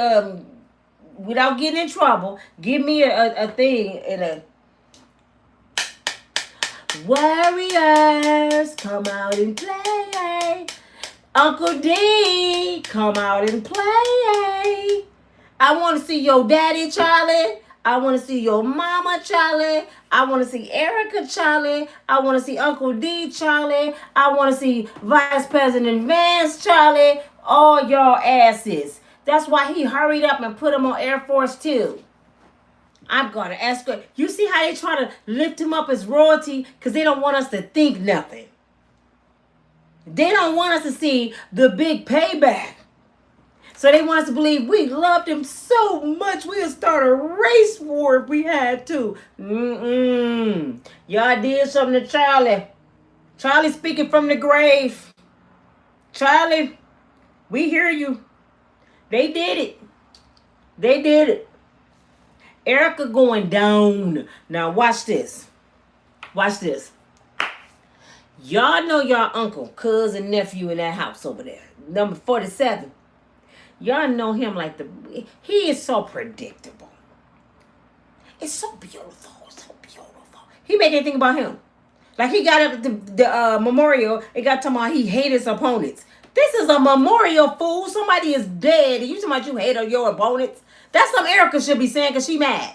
A: without getting in trouble, give me a thing and a Warriors, come out and play. Uncle D, come out and play. I want to see your daddy, Charlie. I want to see your mama, Charlie. I want to see Erica, Charlie. I want to see Uncle D, Charlie. I want to see Vice President Vance, Charlie. All y'all asses. That's why he hurried up and put him on Air Force 2. I'm going to ask her. You see how they try to lift him up as royalty? Because they don't want us to think nothing. They don't want us to see the big payback. So they want us to believe we loved him so much we would start a race war if we had to. Y'all did something to Charlie. Charlie speaking from the grave. Charlie, we hear you. They did it. They did it. Erica going down. Now watch this. Watch this. Y'all know y'all uncle, cousin, nephew in that house over there. Number 47. Y'all know him like he is so predictable. It's so beautiful. So beautiful. He made anything about him. Like he got up at the memorial and got talking about he hated his opponents. This is a memorial, fool. Somebody is dead. And you talking about you hate your opponents? That's something Erica should be saying because she mad.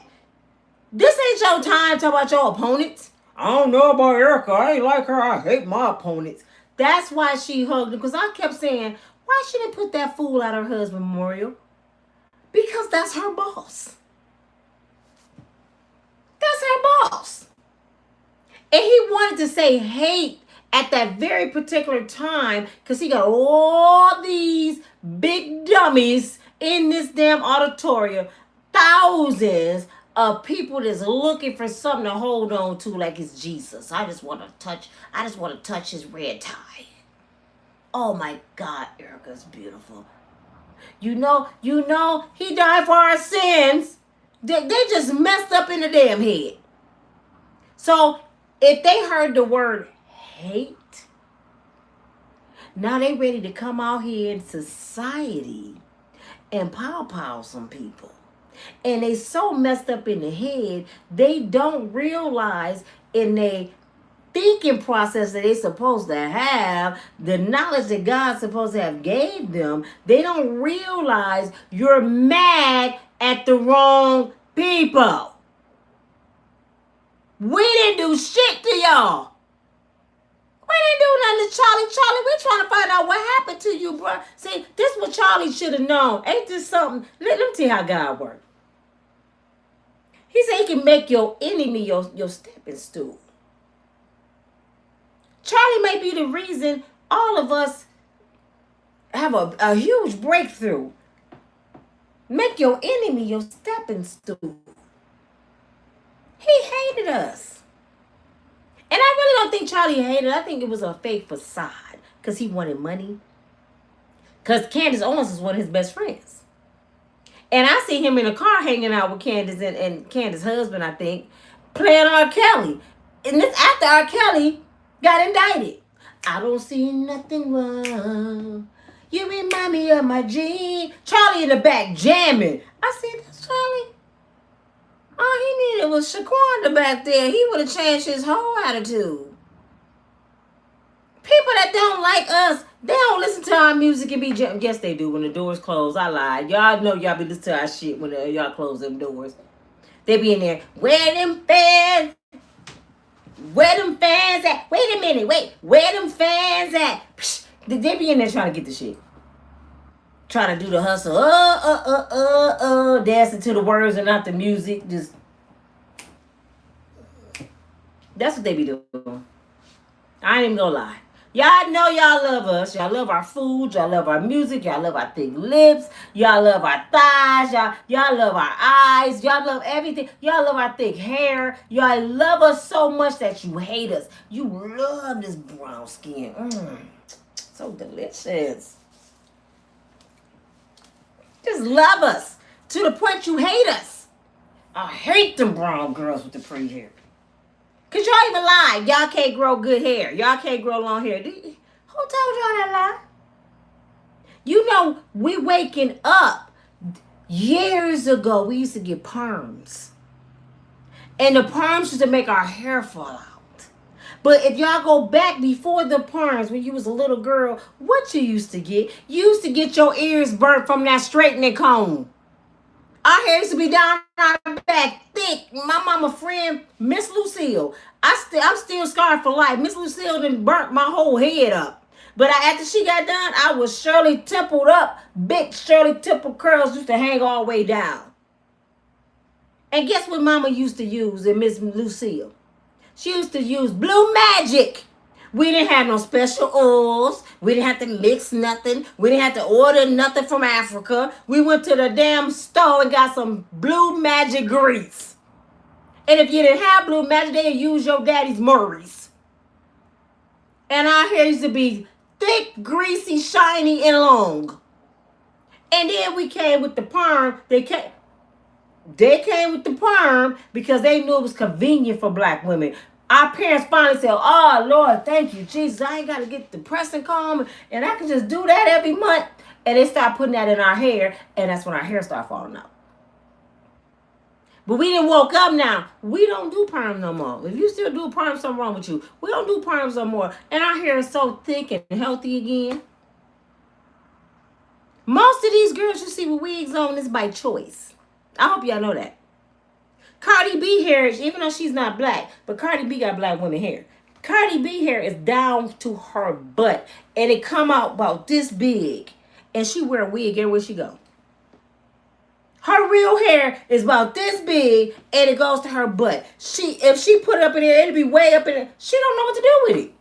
A: This ain't your time to talk about your opponents. I don't know about Erica. I ain't like her. I hate my opponents. That's why she hugged him. Because I kept saying, why she didn't put that fool at her husband's memorial? Because that's her boss. That's her boss. And he wanted to say hate at that very particular time because he got all these big dummies in this damn auditorium. Thousands of people that's looking for something to hold on to like it's Jesus. I just want to touch his red tie. Oh my God, Erica's beautiful. You know, he died for our sins. They just messed up in the damn head. So if they heard the word hate, now they ready to come out here in society and pow some people. And they so messed up in the head, they don't realize in their thinking process that they're supposed to have, the knowledge that God's supposed to have gave them, they don't realize you're mad at the wrong people. We didn't do shit to y'all. We didn't do nothing to Charlie. Charlie, we're trying to find out what happened to you, bro. See, this is what Charlie should have known. Ain't this something? Let me tell you how God works. He said he can make your enemy your stepping stool. Charlie may be the reason all of us have a huge breakthrough. Make your enemy your stepping stool. He hated us. And I really don't think Charlie hated. I think it was a fake facade because he wanted money. Because Candace Owens is one of his best friends. And I see him in a car hanging out with Candace and Candace's husband, I think, playing R. Kelly. And this after R. Kelly got indicted. I don't see nothing wrong. You remind me of my G. Charlie in the back jamming. I see this Charlie. All he needed was Shaquanda back there. He would have changed his whole attitude. People that don't like us, they don't listen to our music and be jamming. Yes, they do when the doors close. I lied. Y'all know y'all be listening to our shit when y'all close them doors. They be in there. Where them fans? Where them fans at? Wait a minute. Wait. Where them fans at? Psh, they be in there trying to get the shit. Trying to do the hustle. Dancing to the words and not the music. Just. That's what they be doing. I ain't even gonna lie. Y'all know y'all love us. Y'all love our food. Y'all love our music. Y'all love our thick lips. Y'all love our thighs. Y'all love our eyes. Y'all love everything. Y'all love our thick hair. Y'all love us so much that you hate us. You love this brown skin. So delicious. Just love us to the point you hate us. I hate them brown girls with the pretty hair. Because y'all even lied. Y'all can't grow good hair. Y'all can't grow long hair. Who told y'all that lie? You know, we waking up. Years ago, we used to get perms. And the perms used to make our hair fall out. But if y'all go back before the perms, when you was a little girl, what you used to get? You used to get your ears burnt from that straightening comb. Our hair used to be down our back, thick. My mama friend, Miss Lucille. I'm still scarred for life. Miss Lucille done burnt my whole head up. But after she got done, I was Shirley Templed up. Big Shirley Temple curls used to hang all the way down. And guess what mama used to use in Miss Lucille? She used to use Blue Magic. We didn't have no special oils. We didn't have to mix nothing. We didn't have to order nothing from Africa. We went to the damn store and got some Blue Magic grease. And if you didn't have Blue Magic, they'd use your daddy's Murray's. And our hair used to be thick, greasy, shiny, and long. And then we came with the perm. They came with the perm because they knew it was convenient for black women. Our parents finally said, oh, Lord, thank you, Jesus. I ain't got to get the pressing comb, and I can just do that every month. And they start putting that in our hair, and that's when our hair started falling out. But we didn't woke up now. We don't do perm no more. If you still do perm, something wrong with you. We don't do perms no more. And our hair is so thick and healthy again. Most of these girls you see with wigs on is by choice. I hope y'all know that. Cardi B hair, even though she's not black, but Cardi B got black women hair. Cardi B hair is down to her butt, and it come out about this big, and she wear a wig everywhere she go. Her real hair is about this big, and it goes to her butt. If she put it up in there, it'll be way up in there. She don't know what to do with it.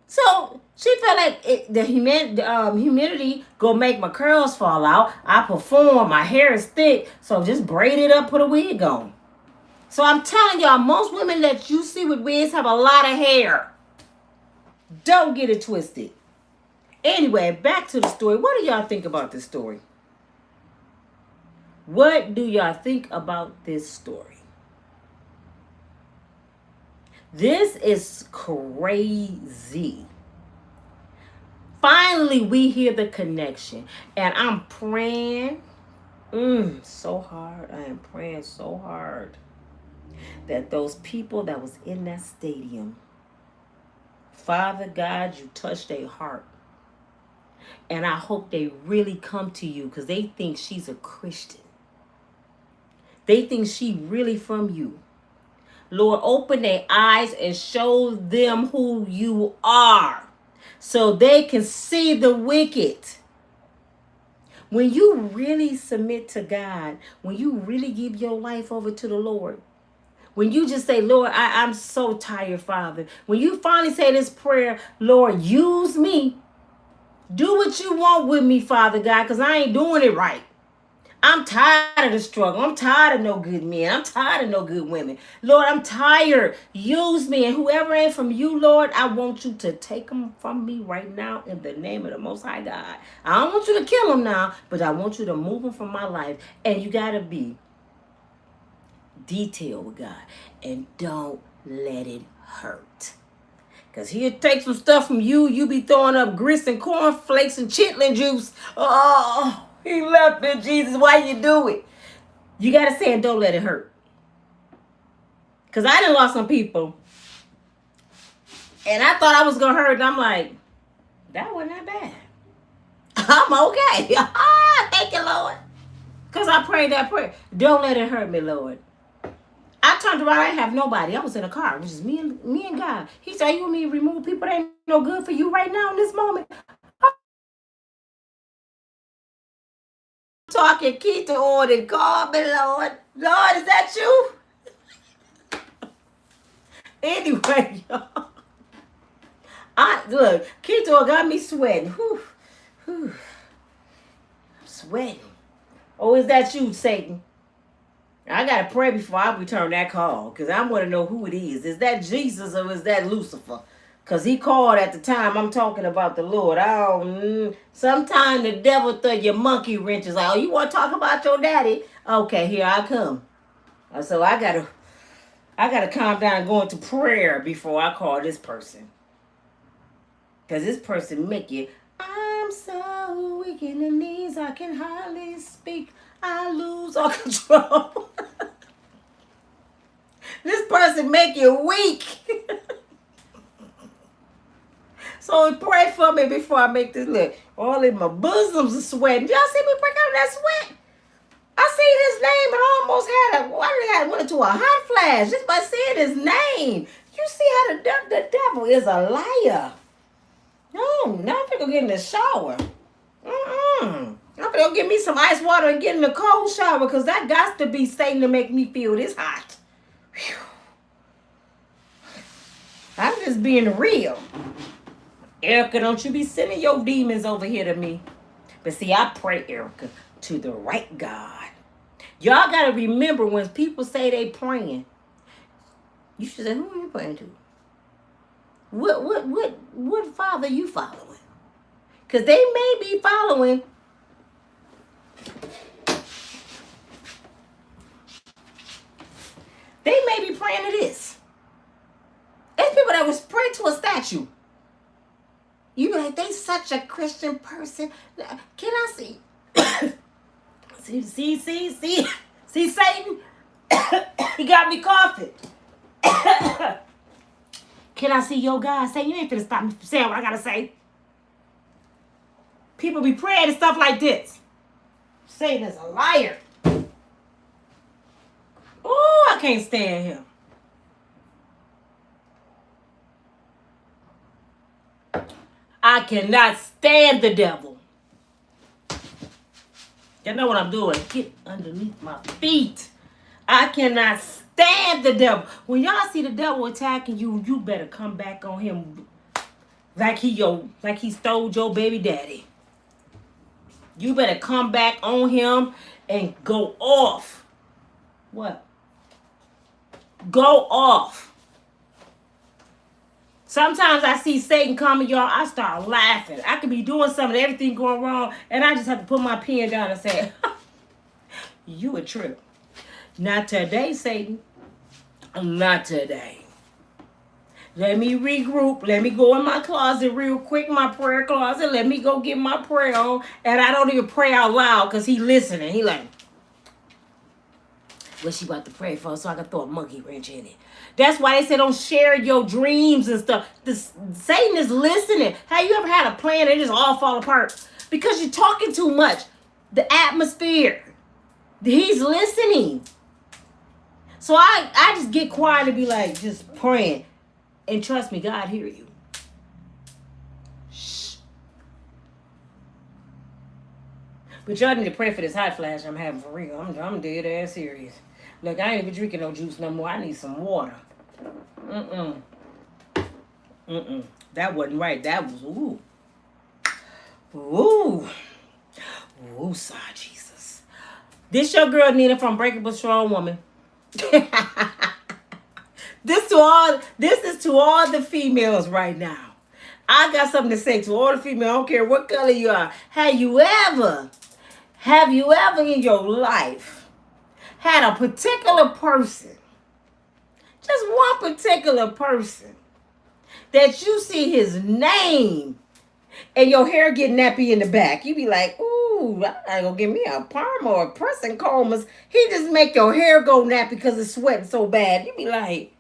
A: So she felt like the humidity gonna make my curls fall out. I perform, my hair is thick, so just braid it up, put a wig on. So I'm telling y'all, most women that you see with wigs have a lot of hair. Don't get it twisted. Anyway, back to the story. What do y'all think about this story? What do y'all think about this story? This is crazy. Finally, we hear the connection. And I'm praying so hard. I am praying so hard that those people that was in that stadium, Father God, you touched their heart. And I hope they really come to you because they think she's a Christian. They think she really from you. Lord, open their eyes and show them who you are so they can see the wicked. When you really submit to God, when you really give your life over to the Lord, when you just say, Lord, I'm so tired, Father. When you finally say this prayer, Lord, use me. Do what you want with me, Father God, because I ain't doing it right. I'm tired of the struggle. I'm tired of no good men. I'm tired of no good women. Lord, I'm tired. Use me. And whoever ain't from you, Lord, I want you to take them from me right now in the name of the Most High God. I don't want you to kill them now, but I want you to move them from my life. And you got to be detailed with God. And don't let it hurt. Because he'll take some stuff from you. You be throwing up grits and cornflakes and chitlin juice. Oh, he left me, Jesus. Why you do it? You got to say, and don't let it hurt. Because I done lost some people. And I thought I was going to hurt. And I'm like, that wasn't that bad. I'm okay. Thank you, Lord. Because I prayed that prayer. Don't let it hurt me, Lord. I turned around, I didn't have nobody. I was in a car. It was just me and God. He said, you want me to remove people that ain't no good for you right now in this moment? I'm talking Keita on and call me, Lord. Lord, is that you? Anyway, y'all. Look, Keita got me sweating. Whew. I'm sweating. Oh, is that you, Satan? I got to pray before I return that call because I want to know who it is. Is that Jesus or is that Lucifer? Because he called at the time I'm talking about the Lord. Sometimes the devil throw your monkey wrenches out. Oh, you want to talk about your daddy? Okay, here I come. So I gotta calm down and go into prayer before I call this person. Because this person make you, I'm so weak in the knees, I can hardly speak. I lose all control. This person make you weak. So pray for me before I make this look. All in my bosoms are sweating. Y'all see me break out that sweat? I seen his name and almost went into a hot flash just by seeing his name. You see how the devil is a liar. No, now I'm gonna get in the shower. I'm gonna give me some ice water and get in the cold shower because that got to be Satan to make me feel this hot. Whew. I'm just being real. Erica, don't you be sending your demons over here to me. But see, I pray, Erica, to the right God. Y'all got to remember when people say they praying, you should say, who are you praying to? What father you following? Because they may be following they may be praying to this. There's people that was praying to a statue. You be like, they such a Christian person. Can I see? see, Satan? He got me coughing. Can I see your God? Say, you ain't finna stop me from saying what I gotta say. People be praying and stuff like this. Satan is a liar. Oh, I can't stand him. I cannot stand the devil. You know what I'm doing? Get underneath my feet. I cannot stand the devil. When y'all see the devil attacking you, you better come back on him like he stole your baby daddy. You better come back on him and go off. What? Go off. Sometimes I see Satan coming, y'all, I start laughing. I could be doing something, everything going wrong, and I just have to put my pen down and say, you a trip. Not today, Satan. Not today. Let me regroup. Let me go in my closet real quick, my prayer closet. Let me go get my prayer on. And I don't even pray out loud because he listening. He like, what she about to pray for so I can throw a monkey wrench in it. That's why they say don't share your dreams and stuff. Satan is listening. Have you ever had a plan and it just all fall apart? Because you're talking too much. The atmosphere. He's listening. So I just get quiet and be like, just praying. And trust me, God hear you. Shh. But y'all need to pray for this hot flash I'm having for real. I'm dead ass serious. Look, I ain't even drinking no juice no more. I need some water. That wasn't right. That was, ooh. Ooh. Ooh, sorry, Jesus. This your girl Nina from Unbreakable Strong Woman. This is to all the females right now. I got something to say to all the females. I don't care what color you are. Have you ever in your life had a particular person, just one particular person, that you see his name and your hair get nappy in the back? You be like, ooh, I gotta go get me a perm or a pressing comb. He just make your hair go nappy because it's sweating so bad. You be like,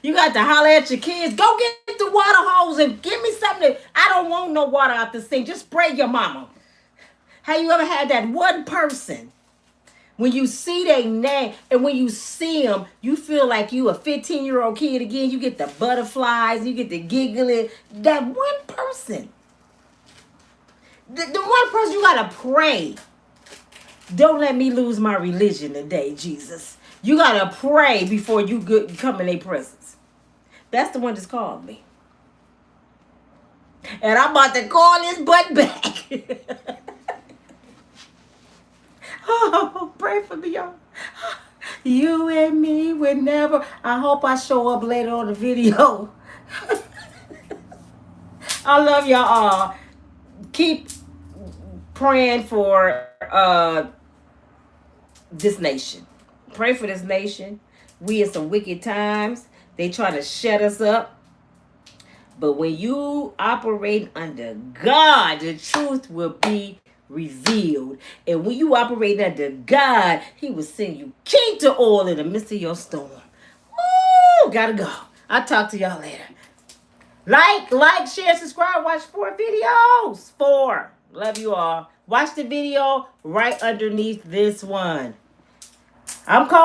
A: you got to holler at your kids. Go get the water hose and give me something. I don't want no water out the sink. Just spray your mama. Have you ever had that one person, when you see their name and when you see them, you feel like you a 15-year-old kid again? You get the butterflies. You get the giggling. That one person. The one person you got to pray. Don't let me lose my religion today, Jesus. You got to pray before you come in their presence. That's the one that's called me. And I'm about to call this butt back. Oh, pray for me, y'all. You and me would never. I hope I show up later on the video. I love y'all all. Keep praying for this nation. Pray for this nation. We in some wicked times. They trying to shut us up. But when you operate under God, the truth will be revealed. And when you operate under God, he will send you king to oil in the midst of your storm. Woo! Gotta go. I'll talk to y'all later. Like, share, subscribe, watch 4 videos. 4. Love you all. Watch the video right underneath this one. I'm calling.